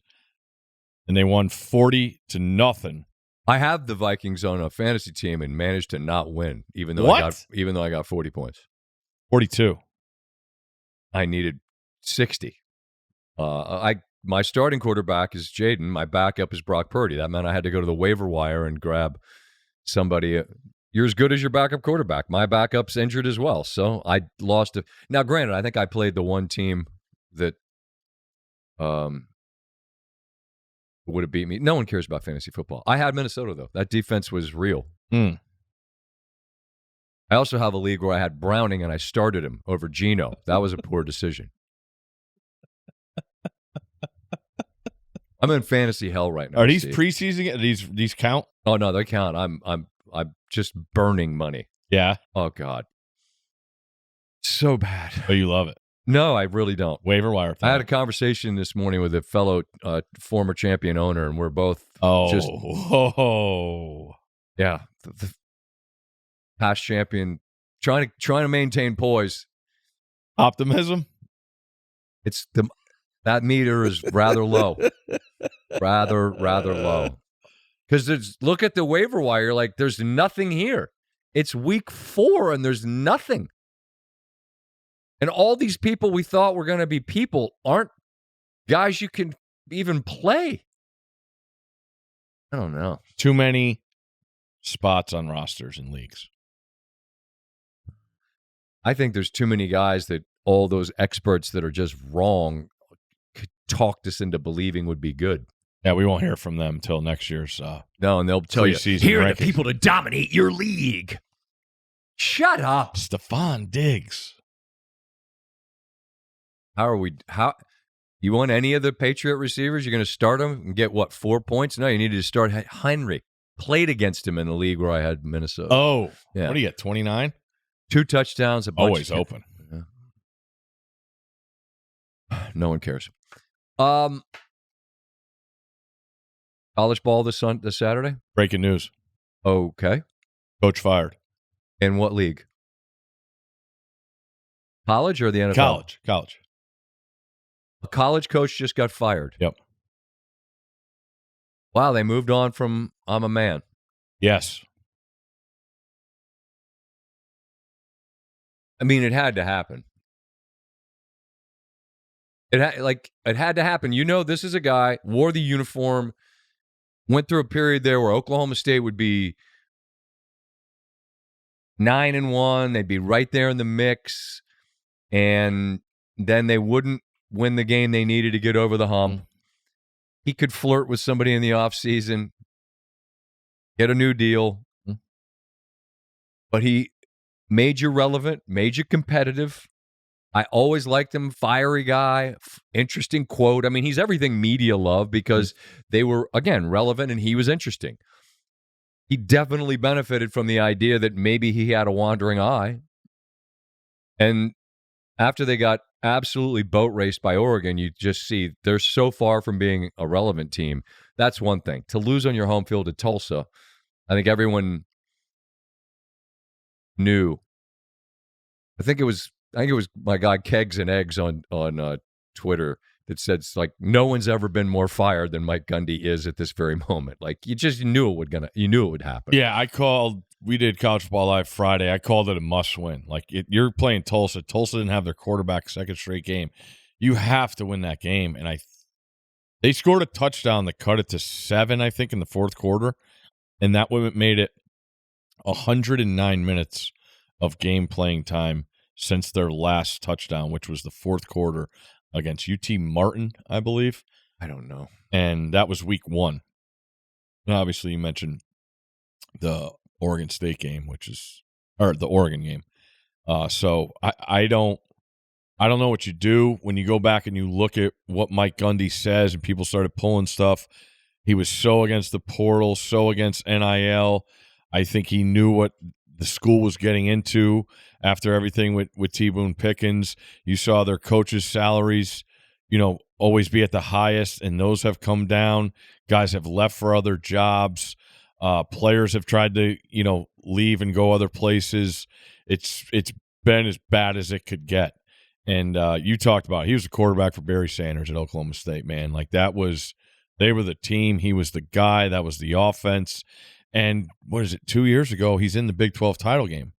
and they won 40-0. I have the Vikings on a fantasy team and managed to not win, even though I got 40 points. 42. I needed 60. My starting quarterback is Jaden. My backup is Brock Purdy. That meant I had to go to the waiver wire and grab somebody. You're as good as your backup quarterback. My backup's injured as well, so I lost it. Now, granted, I think I played the one team that would have beat me. No one cares about fantasy football. I had Minnesota, though. That defense was real. I also have a league where I had Browning, and I started him over Geno. That was a poor decision. I'm in fantasy hell right now. Are these Steve. preseason? These count? Oh no, they count. I'm just burning money. Yeah. Oh God, so bad. Oh, you love it. No, I really don't. Waiver wire time. I had a conversation this morning with a fellow former champion owner, and we're both yeah, the past champion trying to maintain poise. Optimism. It's that meter is rather low, rather low. Because look at the waiver wire, like there's nothing here. It's week 4 and there's nothing. And all these people we thought were going to be people aren't guys you can even play. I don't know. Too many spots on rosters and leagues. I think there's too many guys that all those experts that are just wrong could talk us into believing would be good. Yeah, we won't hear from them until next year's no, and they'll tell you, here are the rankings. people to dominate your league. Shut up. Stephon Diggs. How you want any of the Patriot receivers? You're going to start them and get, 4 points? No, you needed to start Henry. Played against him in the league where I had Minnesota. Oh, yeah. What do you get, 29? 2 touchdowns, a bunch always open. Yeah. No one cares. College ball this Saturday? Breaking news. Okay. Coach fired. In what league? College or the NFL? College. A college coach just got fired. Yep. Wow, they moved on from I'm a man. Yes. I mean, it had to happen. It had to happen. You know, this is a guy, wore the uniform, went through a period there where Oklahoma State would be 9-1. They'd be right there in the mix. And then they wouldn't win the game they needed to get over the hump. He could flirt with somebody in the offseason, get a new deal. But he made you relevant, made you competitive. I always liked him, fiery guy, interesting quote. I mean, he's everything media love because they were, again, relevant and he was interesting. He definitely benefited from the idea that maybe he had a wandering eye. And after they got absolutely boat raced by Oregon, you just see they're so far from being a relevant team. That's one thing. To lose on your home field at Tulsa, I think everyone knew. I think it was my guy Kegs and Eggs on Twitter that said, like, no one's ever been more fired than Mike Gundy is at this very moment. Like, you knew it would happen. Yeah, we did College Football Live Friday. I called it a must-win. Like, you're playing Tulsa. Tulsa didn't have their quarterback second straight game. You have to win that game. And they scored a touchdown that cut it to 7, I think, in the fourth quarter. And that made it 109 minutes of game playing time since their last touchdown, which was the fourth quarter against UT Martin, I believe. I don't know. And that was week 1. And obviously, you mentioned the Oregon State game, or the Oregon game. So I don't know what you do when you go back and you look at what Mike Gundy says and people started pulling stuff. He was so against the portal, so against NIL. I think he knew what the school was getting into after everything with T. Boone Pickens. You saw their coaches' salaries, always be at the highest, and those have come down. Guys have left for other jobs. Players have tried to, leave and go other places. It's been as bad as it could get. And you talked about he was the quarterback for Barry Sanders at Oklahoma State, man. Like, they were the team. He was the guy. That was the offense. And 2 years ago, he's in the Big 12 title game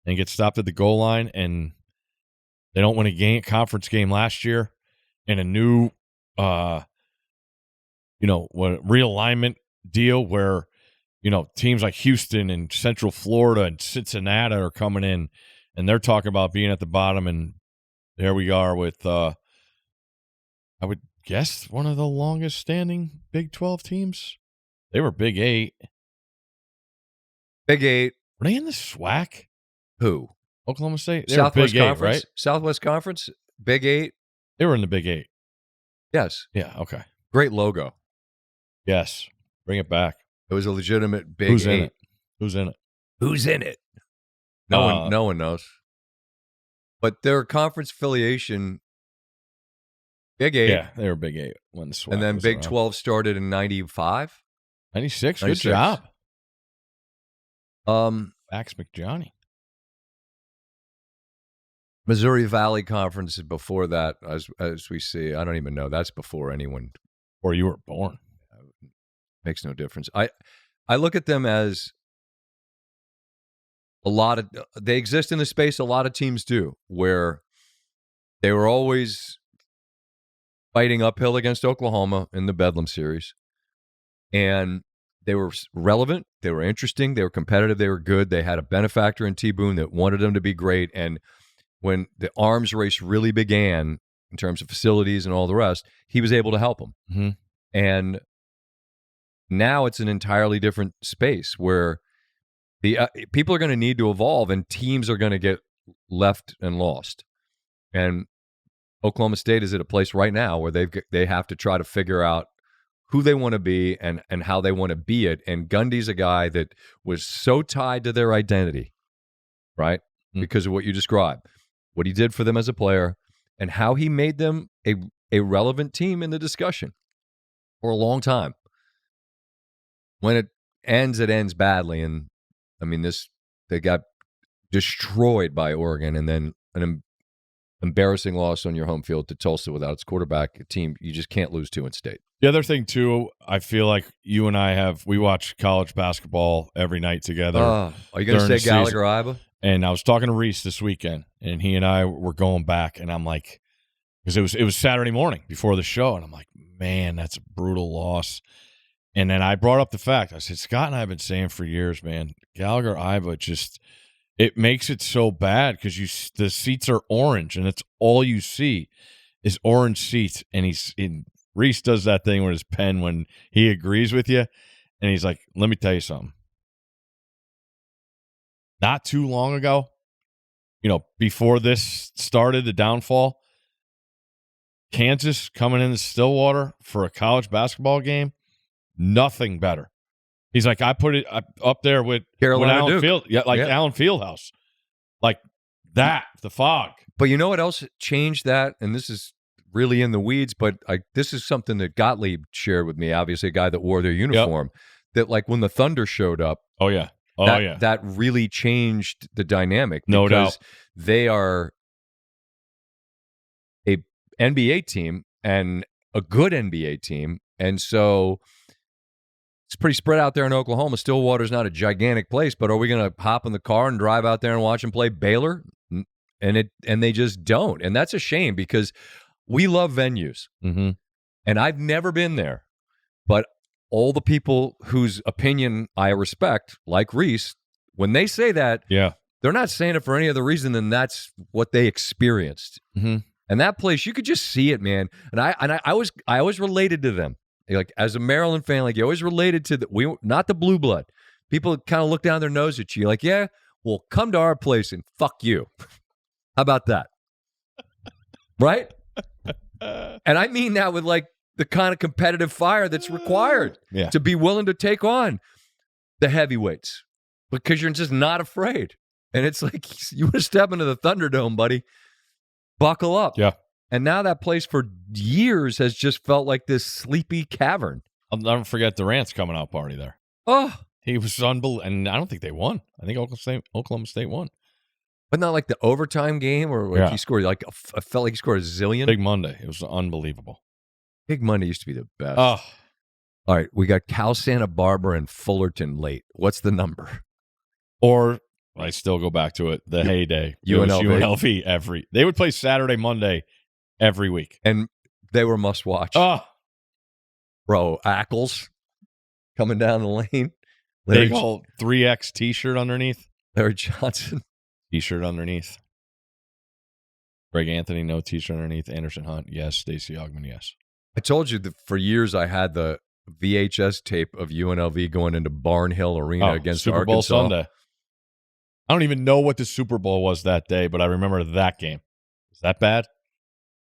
and gets stopped at the goal line, and they don't win a conference game last year. And a new, realignment deal where, teams like Houston and Central Florida and Cincinnati are coming in, and they're talking about being at the bottom. And there we are with, I would guess, one of the longest standing Big 12 teams. They were Big 8. Big 8. Were they in the SWAC? Who? Oklahoma State? They Southwest were Big Conference, 8, right? Southwest Conference, Big 8. They were in the Big 8. Yes. Yeah, okay. Great logo. Yes. Bring it back. It was a legitimate big Who's 8. in it? Who's in it? Who's in it? No one knows. But their conference affiliation, Big 8. Yeah, they were Big 8 when the SWAC And then was Big around. 12 started in 95. 96. 96. Good job. Max McJohnny. Missouri Valley Conference is before that, as we see. I don't even know. That's before anyone. Or you were born. Makes no difference. I look at them as they exist in the space a lot of teams do, where they were always fighting uphill against Oklahoma in the Bedlam series. And they were relevant. They were interesting. They were competitive. They were good. They had a benefactor in T. Boone that wanted them to be great. And when the arms race really began in terms of facilities and all the rest, he was able to help them. Mm-hmm. And now it's an entirely different space where the people are going to need to evolve and teams are going to get left and lost. And Oklahoma State is at a place right now where they have to try to figure out who they want to be and how they want to be it. And Gundy's a guy that was so tied to their identity, right? Because of what you described, what he did for them as a player and how he made them a relevant team in the discussion for a long time. When it ends badly. And I mean, they got destroyed by Oregon and then an embarrassing loss on your home field to Tulsa without its quarterback, a team you just can't lose to in state. The other thing, too, I feel like you and I we watch college basketball every night together. Are you going to say Gallagher-Iba? And I was talking to Rece this weekend, and he and I were going back, and I'm like, because it was Saturday morning before the show, and I'm like, man, that's a brutal loss. And then I brought up the fact. I said, Scott and I have been saying for years, man, Gallagher-Iba just – it makes it so bad because the seats are orange, and it's all you see is orange seats. And Rece does that thing with his pen when he agrees with you, and he's like, let me tell you something. Not too long ago, before this started, the downfall, Kansas coming into Stillwater for a college basketball game, nothing better. He's like, I put it up there with Allen Field, Allen Fieldhouse, like that, the fog. But you know what else changed that? And this is really in the weeds, but this is something that Gottlieb shared with me. Obviously, a guy that wore their uniform. That like when the Thunder showed up. Oh yeah, that really changed the dynamic. No doubt, they are a NBA team and a good NBA team, and so. It's pretty spread out there in Oklahoma. Stillwater's not a gigantic place, but are we going to hop in the car and drive out there and watch them play Baylor? And they just don't. And that's a shame because we love venues. Mm-hmm. And I've never been there. But all the people whose opinion I respect, like Rece, when they say that, they're not saying it for any other reason than that's what they experienced. Mm-hmm. And that place, you could just see it, man. And I always related to them. Like as a Maryland fan, like you always related to not the blue blood. People kind of look down their nose at you, like, yeah, well, come to our place and fuck you. How about that? Right? And I mean that with like the kind of competitive fire that's required to be willing to take on the heavyweights because you're just not afraid. And it's like you want to step into the Thunderdome, buddy. Buckle up. Yeah. And now that place for years has just felt like this sleepy cavern. I'll never forget Durant's coming out party there. Oh, he was unbelievable. And I don't think they won. I think Oklahoma State won. But not like the overtime game or he scored I felt like he scored a zillion. Big Monday. It was unbelievable. Big Monday used to be the best. Oh. All right, we got Cal Santa Barbara and Fullerton late. What's the number? Or I still go back to it. The heyday. UNLV they would play Saturday, Monday. Every week. And they were must watch. Oh. Bro, Ackles coming down the lane. Big old 3X t-shirt underneath. Larry Johnson. T-shirt underneath. Greg Anthony, no t-shirt underneath. Anderson Hunt, yes. Stacey Augmon, yes. I told you that for years I had the VHS tape of UNLV going into Barnhill Arena against Super Bowl Arkansas. Sunday. I don't even know what the Super Bowl was that day, but I remember that game. Is that bad?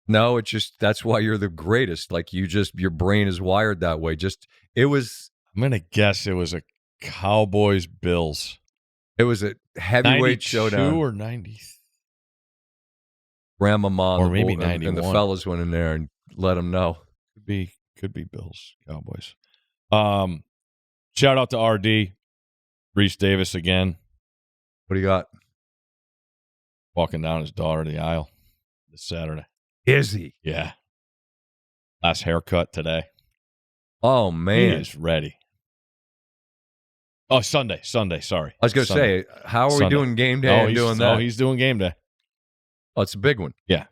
No, it's just that's why you're the greatest. Like your brain is wired that way. I'm gonna guess it was a Cowboys Bills. It was a heavyweight showdown. Or 90. Grandmama Or maybe 91. And the fellas went in there and let them know. Could be Bills, Cowboys. Shout out to RD, Rece Davis again. What do you got? Walking down his daughter the aisle this Saturday. Is he? Yeah. Last haircut today. Oh, man. He is ready. Oh, Sunday, sorry. I was going to say, how are we doing game day and doing that? Oh, he's doing game day. Oh, it's a big one. Yeah.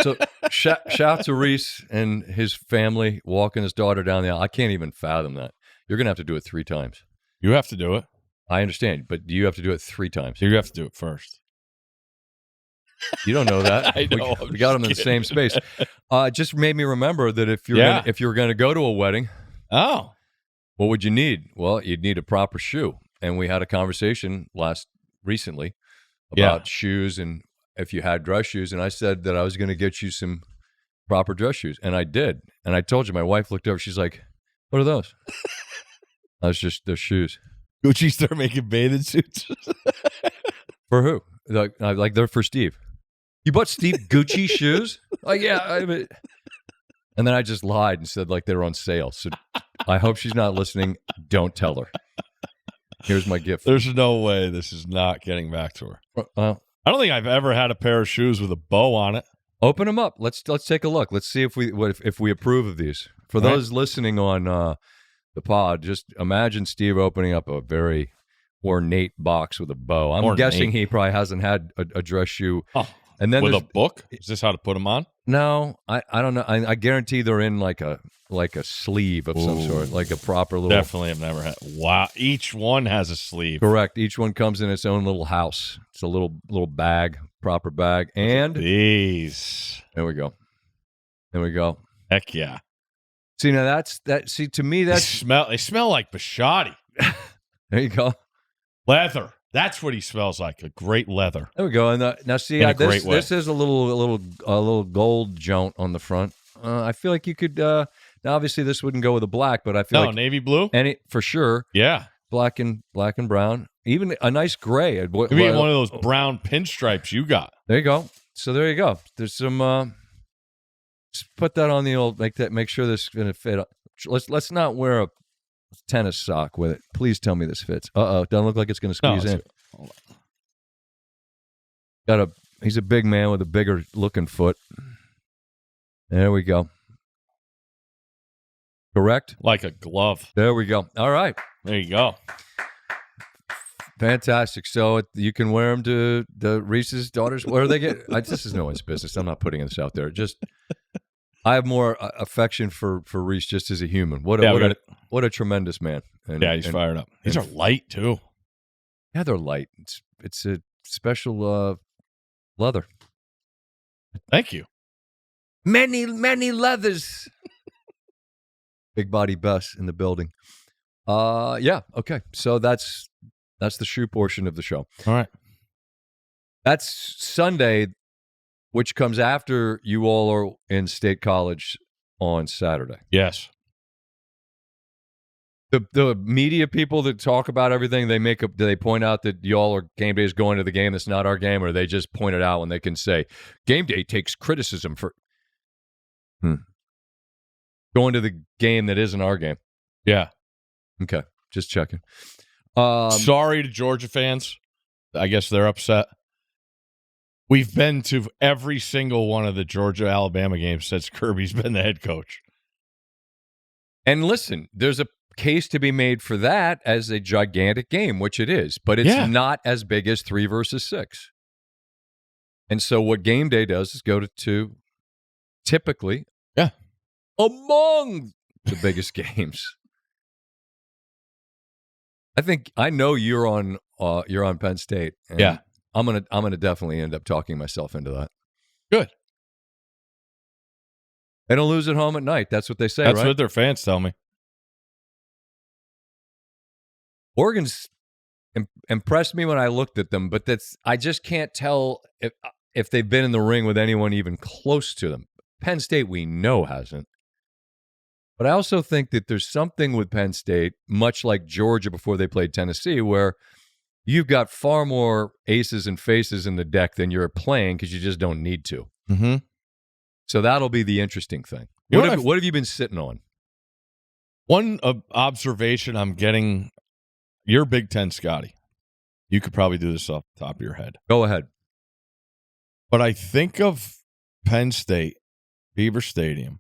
So shout to Rece and his family walking his daughter down the aisle. I can't even fathom that. You're going to have to do it 3 times. You have to do it. I understand, but you have to do it 3 times. You have to do it first. You don't know that. I know. We got them in the same space. It just made me remember that if you're going to go to a wedding, what would you need? Well, you'd need a proper shoe. And we had a conversation recently about shoes and if you had dress shoes. And I said that I was going to get you some proper dress shoes. And I did. And I told you, my wife looked over. She's like, what are those? I was just their shoes. Gucci start making bathing suits? For who? Like they're for Steve. You bought Steve Gucci shoes? Like, yeah. And then I just lied and said like they were on sale. So I hope she's not listening. Don't tell her. Here's my gift. There's no way this is not getting back to her. I don't think I've ever had a pair of shoes with a bow on it. Open them up. Let's take a look. Let's see if we approve of these. For those listening on the pod, just imagine Steve opening up a very ornate box with a bow. I'm guessing he probably hasn't had a dress shoe. Oh. And then with a book? Is this how to put them on? No, I don't know. I guarantee they're in like a sleeve of some sort, like a proper little. Definitely have never had. Wow, each one has a sleeve. Correct. Each one comes in its own little house. It's a little bag, proper bag, and these. There we go. Heck yeah. See now that. See to me that's they smell like Biscotti. There you go. Leather. That's what he smells like. A great leather. There we go. And now see, this is a little gold joint on the front. I feel like you could. Now, obviously, this wouldn't go with a black, but I feel like navy blue. For sure. Yeah, black and brown. Even a nice gray. Maybe one of those brown pinstripes you got. There you go. So there you go. There's some. Just put that on the old. Make sure this is gonna fit. Let's not wear a tennis sock with it. Please tell me this fits. Doesn't look like it's going to squeeze in. He's a big man with a bigger looking foot. There we go. Correct? Like a glove. There we go. All right. There you go. Fantastic. So you can wear them to the Rece's daughters. Where they get? This is no one's business. I'm not putting this out there. Just I have more affection for Rece just as a human. What a tremendous man. He's fired up. These are light too. Yeah, they're light. It's a special leather. Thank you. Many leathers. Big body Bess in the building. Yeah. Okay. So that's the shoe portion of the show. All right. That's Sunday, which comes after you all are in State College on Saturday. Yes. The media people that talk about everything, do they point out that y'all are game day is going to the game that's not our game, or they just point it out when they can say game day takes criticism for going to the game that isn't our game? Yeah. Okay. Just checking. Sorry to Georgia fans. I guess they're upset. We've been to every single one of the Georgia-Alabama games since Kirby's been the head coach. And listen, there's a case to be made for that as a gigantic game, which it is, but it's not as big as 3 versus 6. And so what game day does is go to typically among the biggest games. I know you're on Penn State. And I'm gonna definitely end up talking myself into that. Good. They don't lose at home at night. That's what they say, That's right? what their fans tell me. Oregon's impressed me when I looked at them, but I just can't tell if if they've been in the ring with anyone even close to them. Penn State, we know, hasn't. But I also think that there's something with Penn State, much like Georgia before they played Tennessee, where you've got far more aces and faces in the deck than you're playing because you just don't need to. Mm-hmm. So that'll be the interesting thing. What have you been sitting on? One observation I'm getting, you're Big Ten Scotty. You could probably do this off the top of your head. Go ahead. But I think of Penn State, Beaver Stadium,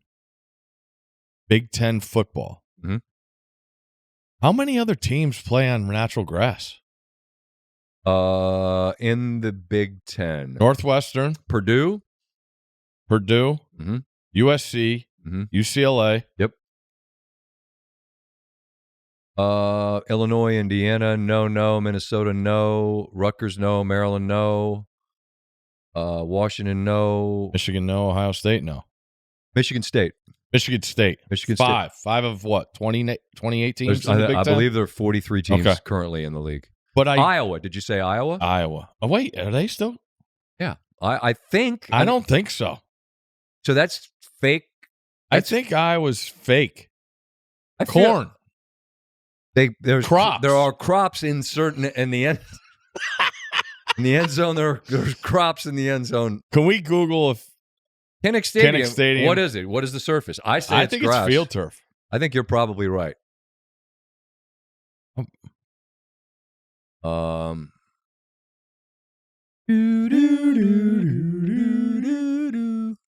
Big Ten football. Mm-hmm. How many other teams play on natural grass? In the Big Ten. Northwestern. Purdue. Mm-hmm. USC. Mm-hmm. UCLA. Yep. Illinois, Indiana, no. Minnesota, no. Rutgers, no. Maryland, no. Washington, no. Michigan, no. Ohio State, no. Michigan State. Michigan State. State. Five of what? 28 teams in the Big I Ten? believe there are 43 teams currently in the league. But Iowa. Did you say Iowa? Iowa. Oh, wait. Are they still? Yeah. I think. I don't think so. So that's fake. I think Iowa's fake. Corn. There's crops. There are crops in the end. In the end zone, there's crops in the end zone. Can we Google if Kinnick Stadium? What is it? What is the surface? I think it's field turf. I think you're probably right.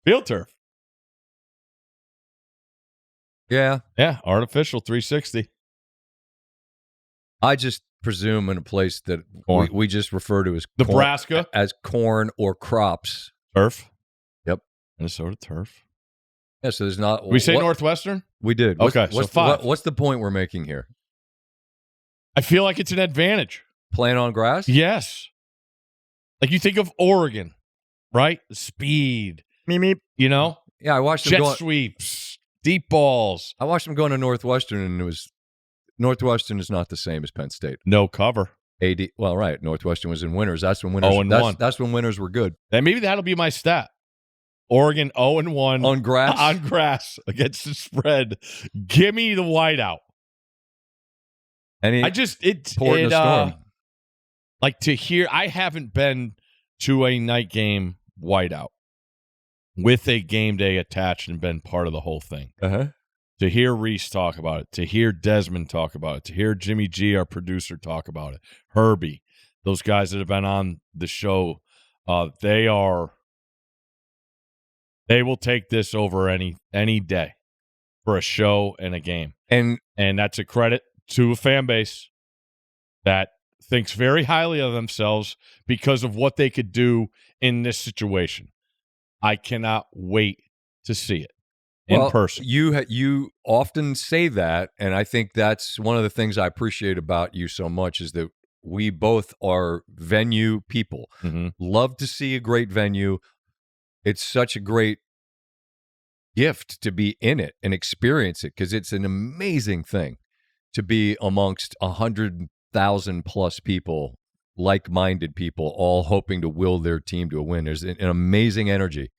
Field turf. Yeah. Artificial 360. I just presume in a place that we just refer to as Nebraska, as corn or crops. Turf. Yep. Minnesota turf. Yeah. So there's not. We say Northwestern. We did. Okay. So 5. What's the point we're making here? I feel like it's an advantage. Playing on grass? Yes. Like you think of Oregon, right? The speed. Meep. You know? Yeah, I watched them jet sweeps, deep balls. I watched them going to Northwestern, and Northwestern is not the same as Penn State. No cover. Well, right. Northwestern was in winners. That's when winners. 0-1. That's when winners were good. And maybe that'll be my stat. Oregon 0-1 on grass. On grass against the spread. Give me the whiteout. Port in a storm. Like to hear, I haven't been to a night game whiteout with a game day attached and been part of the whole thing. Uh-huh. To hear Rece talk about it, to hear Desmond talk about it, to hear Jimmy G, our producer, talk about it, Herbie, those guys that have been on the show, they will take this over any day for a show and a game. And that's a credit to a fan base that thinks very highly of themselves because of what they could do in this situation. I cannot wait to see it in person. You often say that, and I think that's one of the things I appreciate about you so much is that we both are venue people. Mm-hmm. Love to see a great venue. It's such a great gift to be in it and experience it because it's an amazing thing to be amongst 100,000 plus people, like-minded people, all hoping to will their team to a win. There's an amazing energy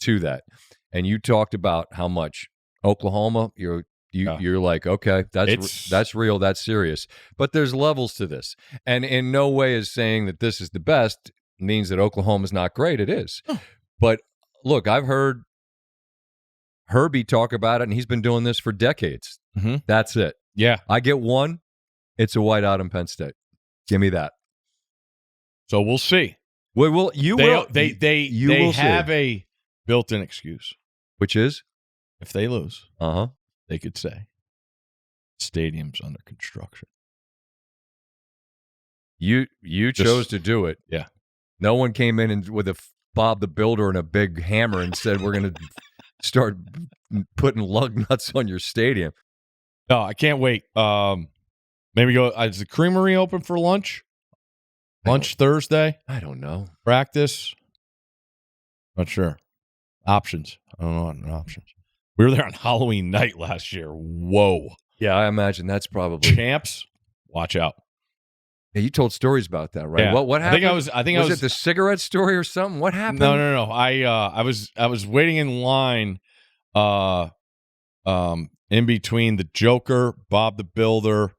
to that. And you talked about how much Oklahoma, you're like, okay, that's real, that's serious. But there's levels to this. And in no way is saying that this is the best means that Oklahoma's not great. It is. Oh. But look, I've heard Herbie talk about it, and he's been doing this for decades. Mm-hmm. That's it. Yeah. I get one. It's a whiteout in Penn State. Give me that. So we'll see. They have a built-in excuse. Which is? If they lose, uh-huh, they could say, stadium's under construction. You chose to do it. Yeah. No one came in with a Bob the Builder and a big hammer and said, we're going to start putting lug nuts on your stadium. No, I can't wait. Maybe go. Is the Creamery open for lunch? Lunch Thursday? I don't know. Practice? Not sure. Options. I don't know options. We were there on Halloween night last year. Whoa. Yeah, I imagine that's probably. Champs, watch out. Yeah, you told stories about that, right? Yeah. What happened? I think was it the cigarette story or something? What happened? No. I was waiting in line in between the Joker, Bob the Builder,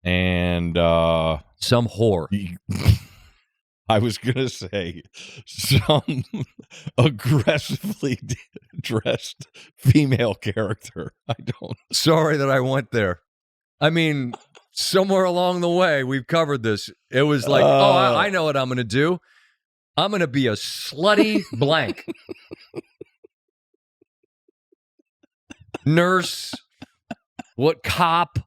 and some whore. I was gonna say some aggressively dressed female character. I don't. Sorry that I went there. I mean, somewhere along the way, we've covered this. It was like, I know what I'm going to do. I'm going to be a slutty blank. Nurse. What cop?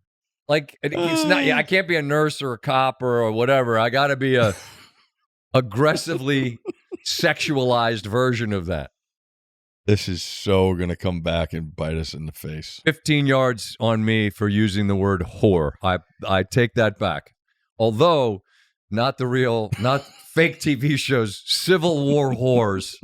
Like, it's not. I can't be a nurse or a cop or whatever. I got to be a aggressively sexualized version of that. This is so going to come back and bite us in the face. 15 yards on me for using the word whore. I take that back. Although, not fake TV shows, Civil War whores,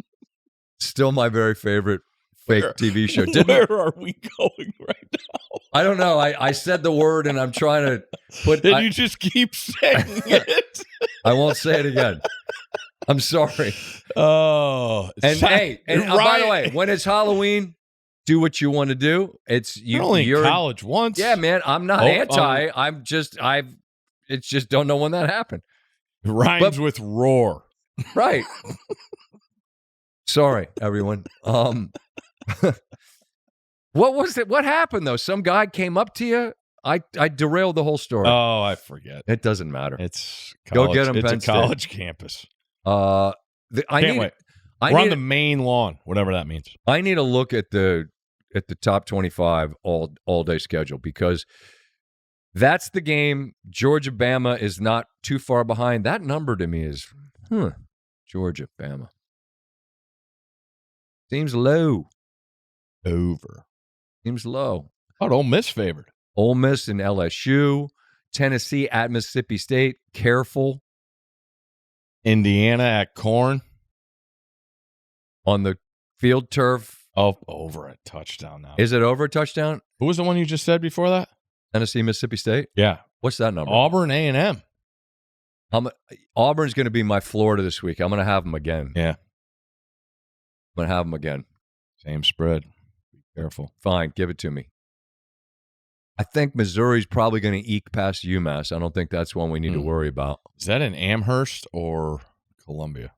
still my very favorite fake TV show. Where are we going right now? I don't know. I said the word and I'm trying to put... And you just keep saying it. I won't say it again. I'm sorry. Oh, and hey, and by the way, when it's Halloween, do what you want to do. You're only in college once. Yeah, man. I'm not anti. It's just don't know when that happened. It rhymes with roar. Right. Sorry, everyone. What was it? What happened though? Some guy came up to you. I derailed the whole story. Oh, I forget. It doesn't matter. It's college. Go get him. It's Penn a college campus. I can't wait. We're on the main lawn, whatever that means. I need to look at the top 25 all day schedule because that's the game. Georgia Bama is not too far behind. That number to me is Georgia Bama seems low. Over seems low. Oh, Ole Miss favored. Ole Miss and LSU, Tennessee at Mississippi State. Careful. Indiana at Corn. On the field turf. Oh, over a touchdown now. Is it over a touchdown? Who was the one you just said before that? Tennessee, Mississippi State? Yeah. What's that number? Auburn A&M. Auburn's going to be my Florida this week. I'm going to have them again. Yeah. I'm going to have them again. Same spread. Be careful. Fine. Give it to me. I think Missouri's probably going to eke past UMass. I don't think that's one we need to worry about. Is that in Amherst or Columbia?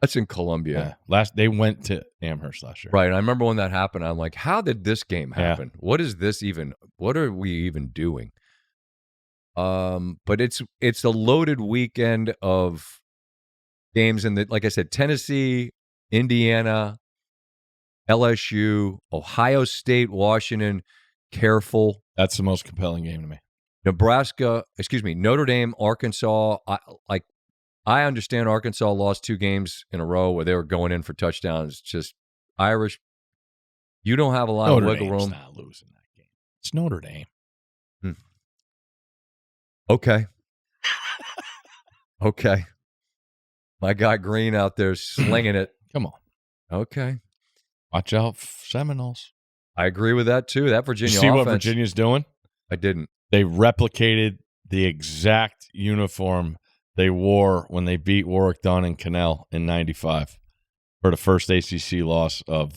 That's in Columbia. Yeah. They went to Amherst last year. Right. And I remember when that happened, I'm like, how did this game happen? Yeah. What is this even? What are we even doing? But it's a loaded weekend of games in like I said, Tennessee, Indiana, LSU, Ohio State, Washington. Careful. That's the most compelling game to me. Notre Dame, Arkansas. I understand Arkansas lost 2 games in a row where they were going in for touchdowns. Just Irish. You don't have a lot of wiggle room. Not losing that game. It's Notre Dame. Okay. Okay. My guy Green out there slinging it. Come on. Okay. Watch out, Seminoles. I agree with that too. That Virginia you see offense, what Virginia's doing? I didn't. They replicated the exact uniform they wore when they beat Warwick Dunn and Cannell in '95 for the first ACC loss of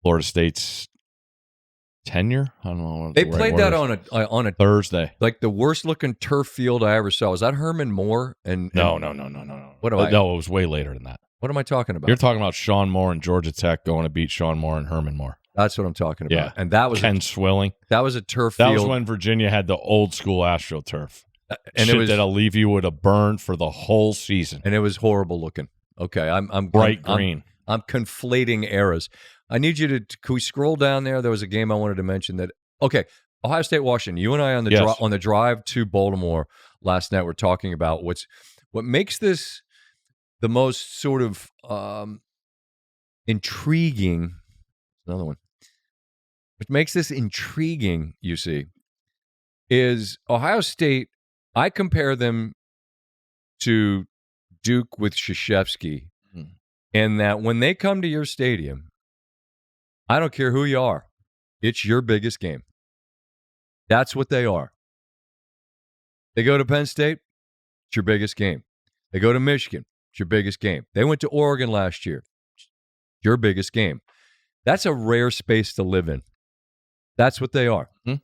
Florida State's tenure. I don't know. What they the right played word that is. on a Thursday. like the worst looking turf field I ever saw. Was that Herman Moore? And No. What No, it was way later than that. What am I talking about? You're talking about Sean Moore and Georgia Tech going to beat Sean Moore and Herman Moore. That's what I'm talking about. Yeah. And that was Ken Swilling. That was a turf That field. was when Virginia had the old school AstroTurf. And Shit it was that'll leave you with a burn for the whole season. And it was horrible looking. Okay, I'm bright green. I'm conflating eras. I need you to. Can we scroll down there? There was a game I wanted to mention that. Okay, Ohio State, Washington. You and I on the on the drive to Baltimore last night were talking about what makes this the most sort of intriguing. Another one. What makes this intriguing, you see, is Ohio State. I compare them to Duke with Krzyzewski, in that when they come to your stadium, I don't care who you are, it's your biggest game. That's what they are. They go to Penn State, It's your biggest game. They go to Michigan. It's your biggest game. They went to Oregon last year. Your biggest game. That's a rare space to live in. That's what they are. Mm-hmm.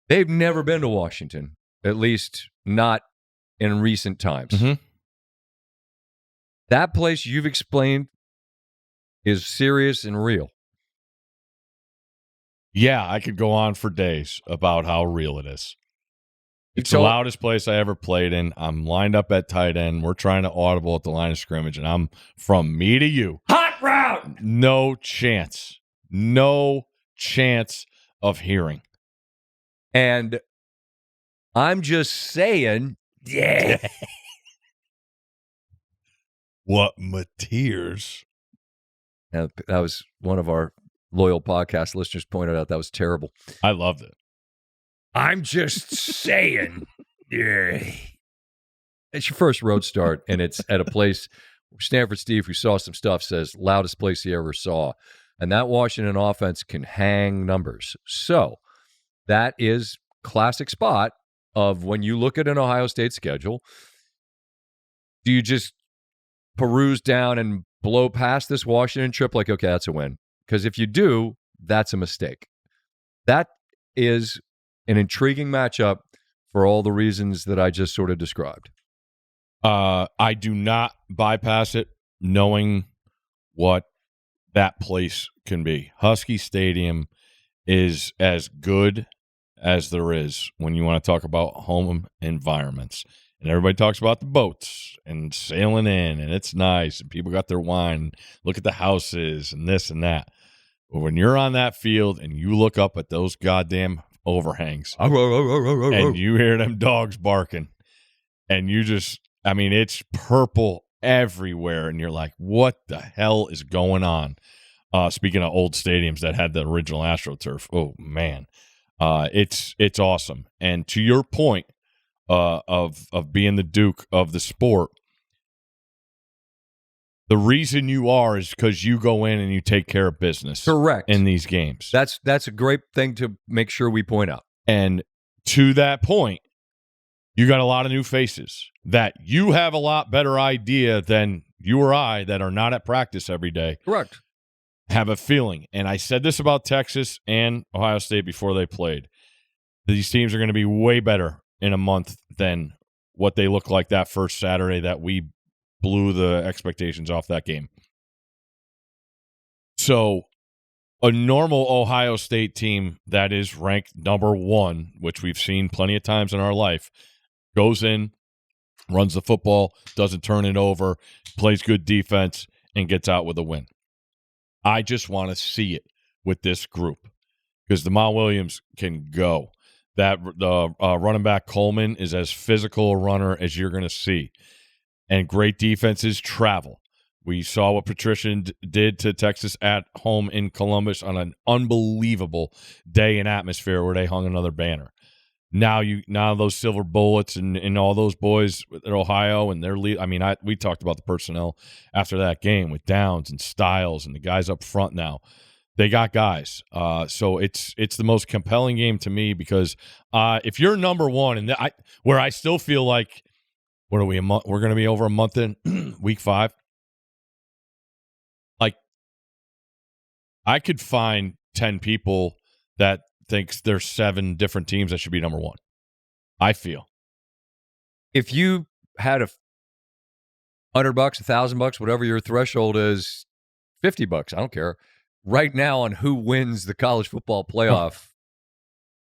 They've never been to Washington, at least not in recent times. Mm-hmm. That place you've explained is serious and real. Yeah, I could go on for days about how real it is. It's the loudest place I ever played in. I'm lined up at tight end. We're trying to audible at the line of scrimmage, and I'm from me to you. Hot round! No chance. No chance of hearing. And I'm just saying, yeah. What mateers? That was one of our loyal podcast listeners pointed out. That was terrible. I loved it. I'm just saying. Yeah. It's your first road start, and it's at a place where Stanford Steve, who saw some stuff, says loudest place he ever saw. And that Washington offense can hang numbers. So that is classic spot of when you look at an Ohio State schedule, do you just peruse down and blow past this Washington trip like, okay, that's a win? Because if you do, that's a mistake. That is an intriguing matchup for all the reasons that I just sort of described. I do not bypass it knowing what that place can be. Husky Stadium is as good as there is when you want to talk about home environments. And everybody talks about the boats and sailing in, and it's nice, and people got their wine, look at the houses and this and that. But when you're on that field and you look up at those goddamn overhangs and you hear them dogs barking, and you just, I mean, it's purple everywhere, and you're like, what the hell is going on? Speaking of old stadiums that had the original AstroTurf, oh man, it's awesome. And to your point of being the Duke of the sport, the reason you are is because you go in and you take care of business. Correct. In these games. That's a great thing to make sure we point out. And to that point, you got a lot of new faces that you have a lot better idea than you or I that are not at practice every day. Correct. Have a feeling. And I said this about Texas and Ohio State before they played. These teams are going to be way better in a month than what they look like that first Saturday that we blew the expectations off that game. So a normal Ohio State team that is ranked number 1, which we've seen plenty of times in our life, goes in, runs the football, doesn't turn it over, plays good defense, and gets out with a win. I just want to see it with this group because Demond Williams can go. That the running back Coleman is as physical a runner as you're going to see. And great defenses travel. We saw what Patricia did to Texas at home in Columbus on an unbelievable day and atmosphere where they hung another banner. Now those silver bullets and all those boys at Ohio and their lead. I mean, we talked about the personnel after that game with Downs and Styles and the guys up front now. They got guys. So it's the most compelling game to me because if you're number 1 and where I still feel like, what are we, we're going to be over a month in week 5. Like I could find 10 people that thinks there's 7 different teams that should be number 1. I feel. If you had $100, $1,000, whatever your threshold is, $50, I don't care. Right now on who wins the college football playoff,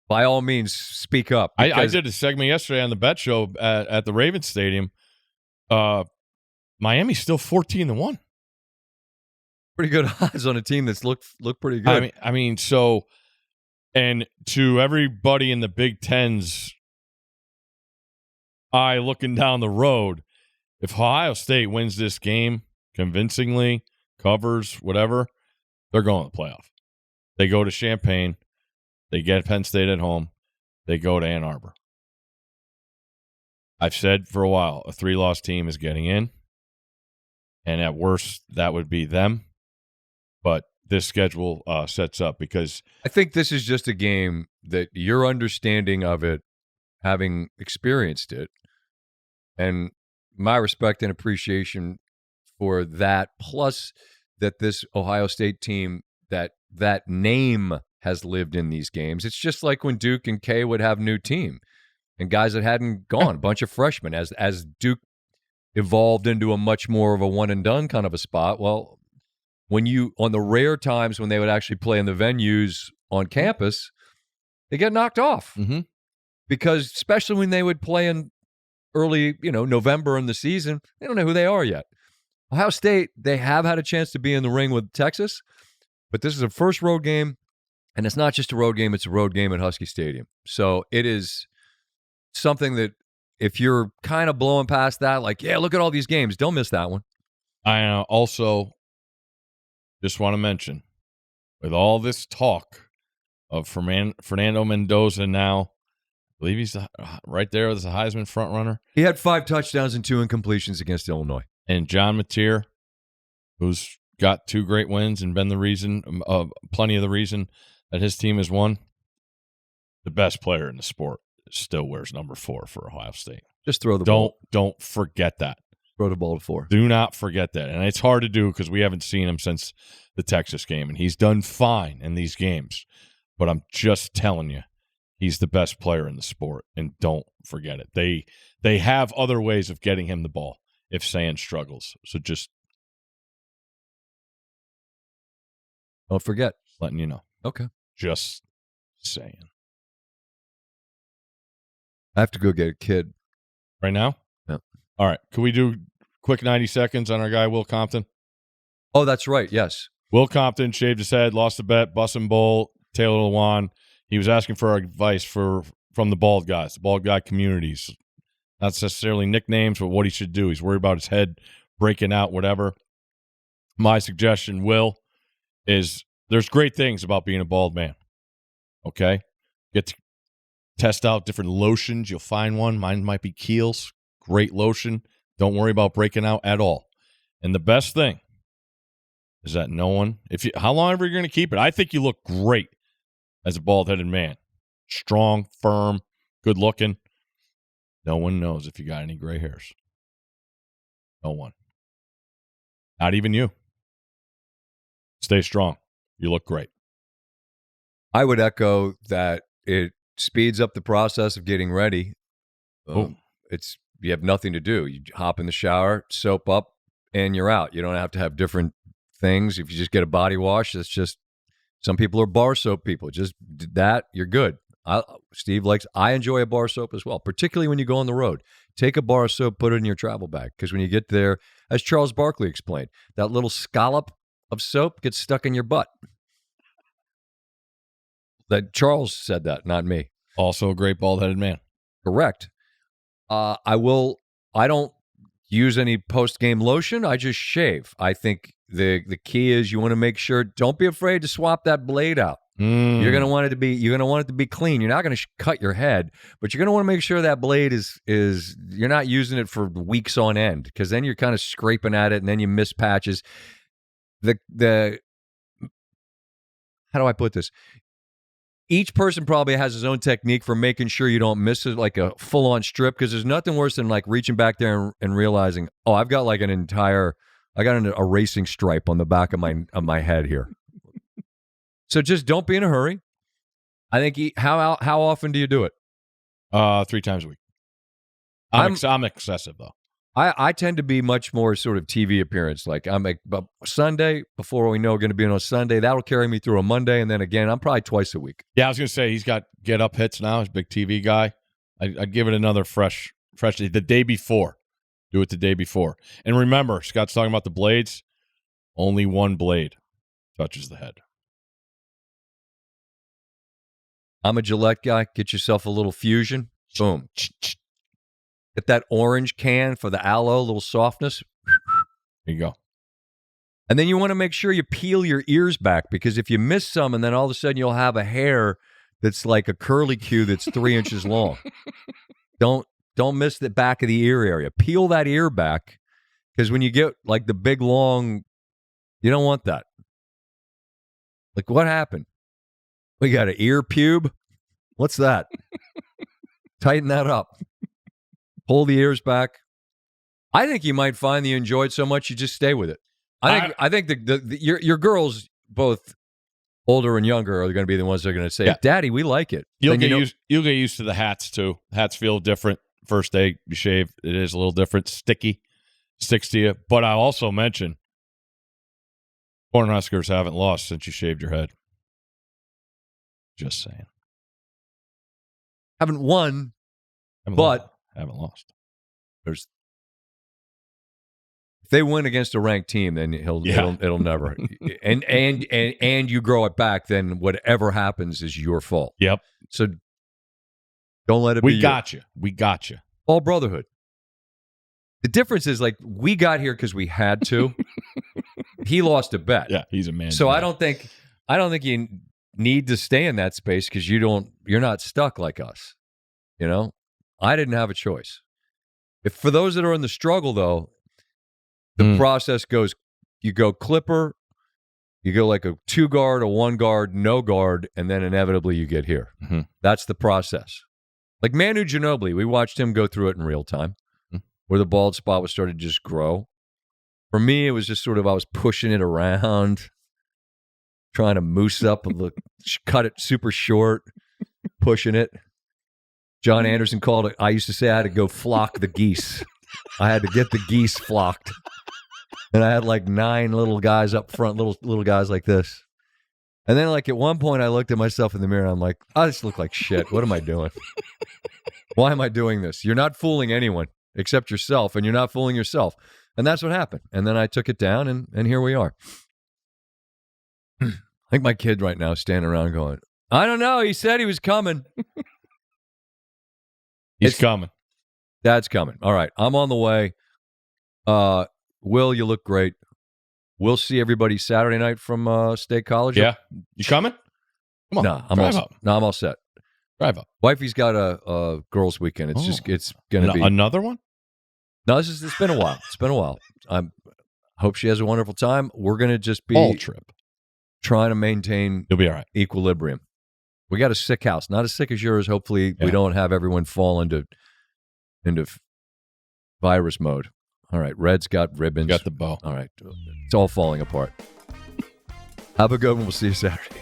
by all means, speak up. I did a segment yesterday on the bet show at the Ravens Stadium. Miami's still 14-1. Pretty good odds on a team that's look pretty good. I mean, so, and to everybody in the Big Ten's eye looking down the road, if Ohio State wins this game convincingly, covers, whatever, they're going to the playoff. They go to Champaign. They get Penn State at home. They go to Ann Arbor. I've said for a while, a 3-loss team is getting in. And at worst, that would be them. But this schedule sets up because I think this is just a game that your understanding of it, having experienced it, And my respect and appreciation for that, plus that this Ohio State team, that name has lived in these games. It's just like when Duke and K would have new team and guys that hadn't gone, a bunch of freshmen. As Duke evolved into a much more of a one and done kind of a spot, well, when you, on the rare times when they would actually play in the venues on campus, they get knocked off. Mm-hmm. Because especially when they would play in early, November in the season, they don't know who they are yet. Ohio State, they have had a chance to be in the ring with Texas, but this is a first road game, and it's not just a road game, it's a road game at Husky Stadium. So it is something that if you're kind of blowing past that, like, yeah, look at all these games, don't miss that one. I also just want to mention, with all this talk of Fernando Mendoza now, I believe he's right there as a Heisman frontrunner. He had 5 touchdowns and 2 incompletions against Illinois. And John Mateer, who's got 2 great wins and been the reason, plenty of the reason that his team has won, the best player in the sport still wears number 4 for Ohio State. Just throw the ball. Don't forget that. Throw the ball to 4. Do not forget that. And it's hard to do because we haven't seen him since the Texas game, and he's done fine in these games. But I'm just telling you, he's the best player in the sport, and don't forget it. They have other ways of getting him the ball if Sand struggles. So just don't forget. Letting you know. Okay. Just saying. I have to go get a kid. Right now? Yeah. All right. Can we do quick 90 seconds on our guy, Will Compton? Oh, that's right. Yes. Will Compton shaved his head, lost a bet, bust and bowl, Taylor Lewan. He was asking for advice from the bald guys, the bald guy communities. Not necessarily nicknames, but what he should do. He's worried about his head breaking out, whatever. My suggestion, Will, is there's great things about being a bald man. Okay? Get to test out different lotions. You'll find one. Mine might be Kiehl's. Great lotion. Don't worry about breaking out at all. And the best thing is that no one, how long ever you're going to keep it, I think you look great as a bald-headed man. Strong, firm, good-looking. No one knows if you got any gray hairs. No one. Not even you. Stay strong. You look great. I would echo that it speeds up the process of getting ready. You have nothing to do. You hop in the shower, soap up, and you're out. You don't have to have different things. If you just get a body wash, it's just, some people are bar soap people. Just that, you're good. I enjoy a bar soap as well, particularly when you go on the road. Take a bar of soap, put it in your travel bag, because when you get there, as Charles Barkley explained, that little scallop of soap gets stuck in your butt. That Charles said that, not me. Also a great bald-headed man. Correct. I don't use any post-game lotion. I just shave. I think the key is you want to make sure, don't be afraid to swap that blade out. You're going to want it to be clean. You're not going to cut your head, but you're going to want to make sure that blade is you're not using it for weeks on end, because then you're kind of scraping at it and then you miss patches. How do I put this? Each person probably has his own technique for making sure you don't miss it, like a full-on strip, because there's nothing worse than like reaching back there and realizing, oh, I've got like I got a racing stripe on the back of my head here. So just don't be in a hurry. I think how often do you do it? 3 times a week. I'm excessive though. I tend to be much more sort of TV appearance. Like I'm like Sunday, before we know going to be on a Sunday, that'll carry me through a Monday, and then again, I'm probably twice a week. Yeah, I was going to say he's got get up hits now. He's a big TV guy. I'd give it another fresh the day before. Do it the day before. And remember, Scott's talking about the blades. Only one blade touches the head. I'm a Gillette guy. Get yourself a little Fusion. Boom. Get that orange can for the aloe, little softness. There you go. And then you want to make sure you peel your ears back, because if you miss some and then all of a sudden you'll have a hair that's like a curly Q that's 3 inches long. Don't miss the back of the ear area. Peel that ear back, because when you get like the big long, you don't want that. Like, what happened? We got an ear pube? What's that? Tighten that up. Pull the ears back. I think you might find that you enjoy it so much you just stay with it. I think your girls, both older and younger, are going to be the ones that are going to say, "Daddy, we like it." You'll get used to the hats too. Hats feel different. First day you shave, it is a little different, sticky, sticks to you. But I also mentioned Cornhuskers haven't lost since you shaved your head. Just saying. Haven't won, haven't lost. If they win against a ranked team, then it'll never. and you grow it back, then whatever happens is your fault. Yep. So don't let it be. We got you. All brotherhood. The difference is, like, we got here because we had to. He lost a bet. Yeah, he's a man. So I don't think you need to stay in that space because you're not stuck like us. You know, I didn't have a choice. If for those that are in the struggle, though, the process goes: you go clipper, you go like a 2-guard, a 1-guard, no guard, and then inevitably you get here. Mm-hmm. That's the process. Like Manu Ginobili, we watched him go through it in real time, where the bald spot was starting to just grow. For me, it was just sort of I was pushing it around, trying to moose up, cut it super short, pushing it. John Anderson called it, I used to say I had to go flock the geese. I had to get the geese flocked. And I had like 9 little guys up front, little guys like this. And then, like, at one point, I looked at myself in the mirror, and I'm like, I just look like shit. What am I doing? Why am I doing this? You're not fooling anyone except yourself, and you're not fooling yourself. And that's what happened. And then I took it down, and here we are. I think my kid right now is standing around going, I don't know. He said he was coming. He's coming. Dad's coming. All right. I'm on the way. Will, you look great. We'll see everybody Saturday night from State College. Yeah. You coming? Come on. No, I'm all set. Drive up. Wifey's got a girls' weekend. It's going to be another one. No, it's been a while. It's been a while. I hope she has a wonderful time. We're going to just be all trip trying to maintain. You'll be all right. Equilibrium. We got a sick house, not as sick as yours. Hopefully, we don't have everyone fall into virus mode. All right, Red's got ribbons. Got the bow. All right, it's all falling apart. Have a good one. We'll see you Saturday.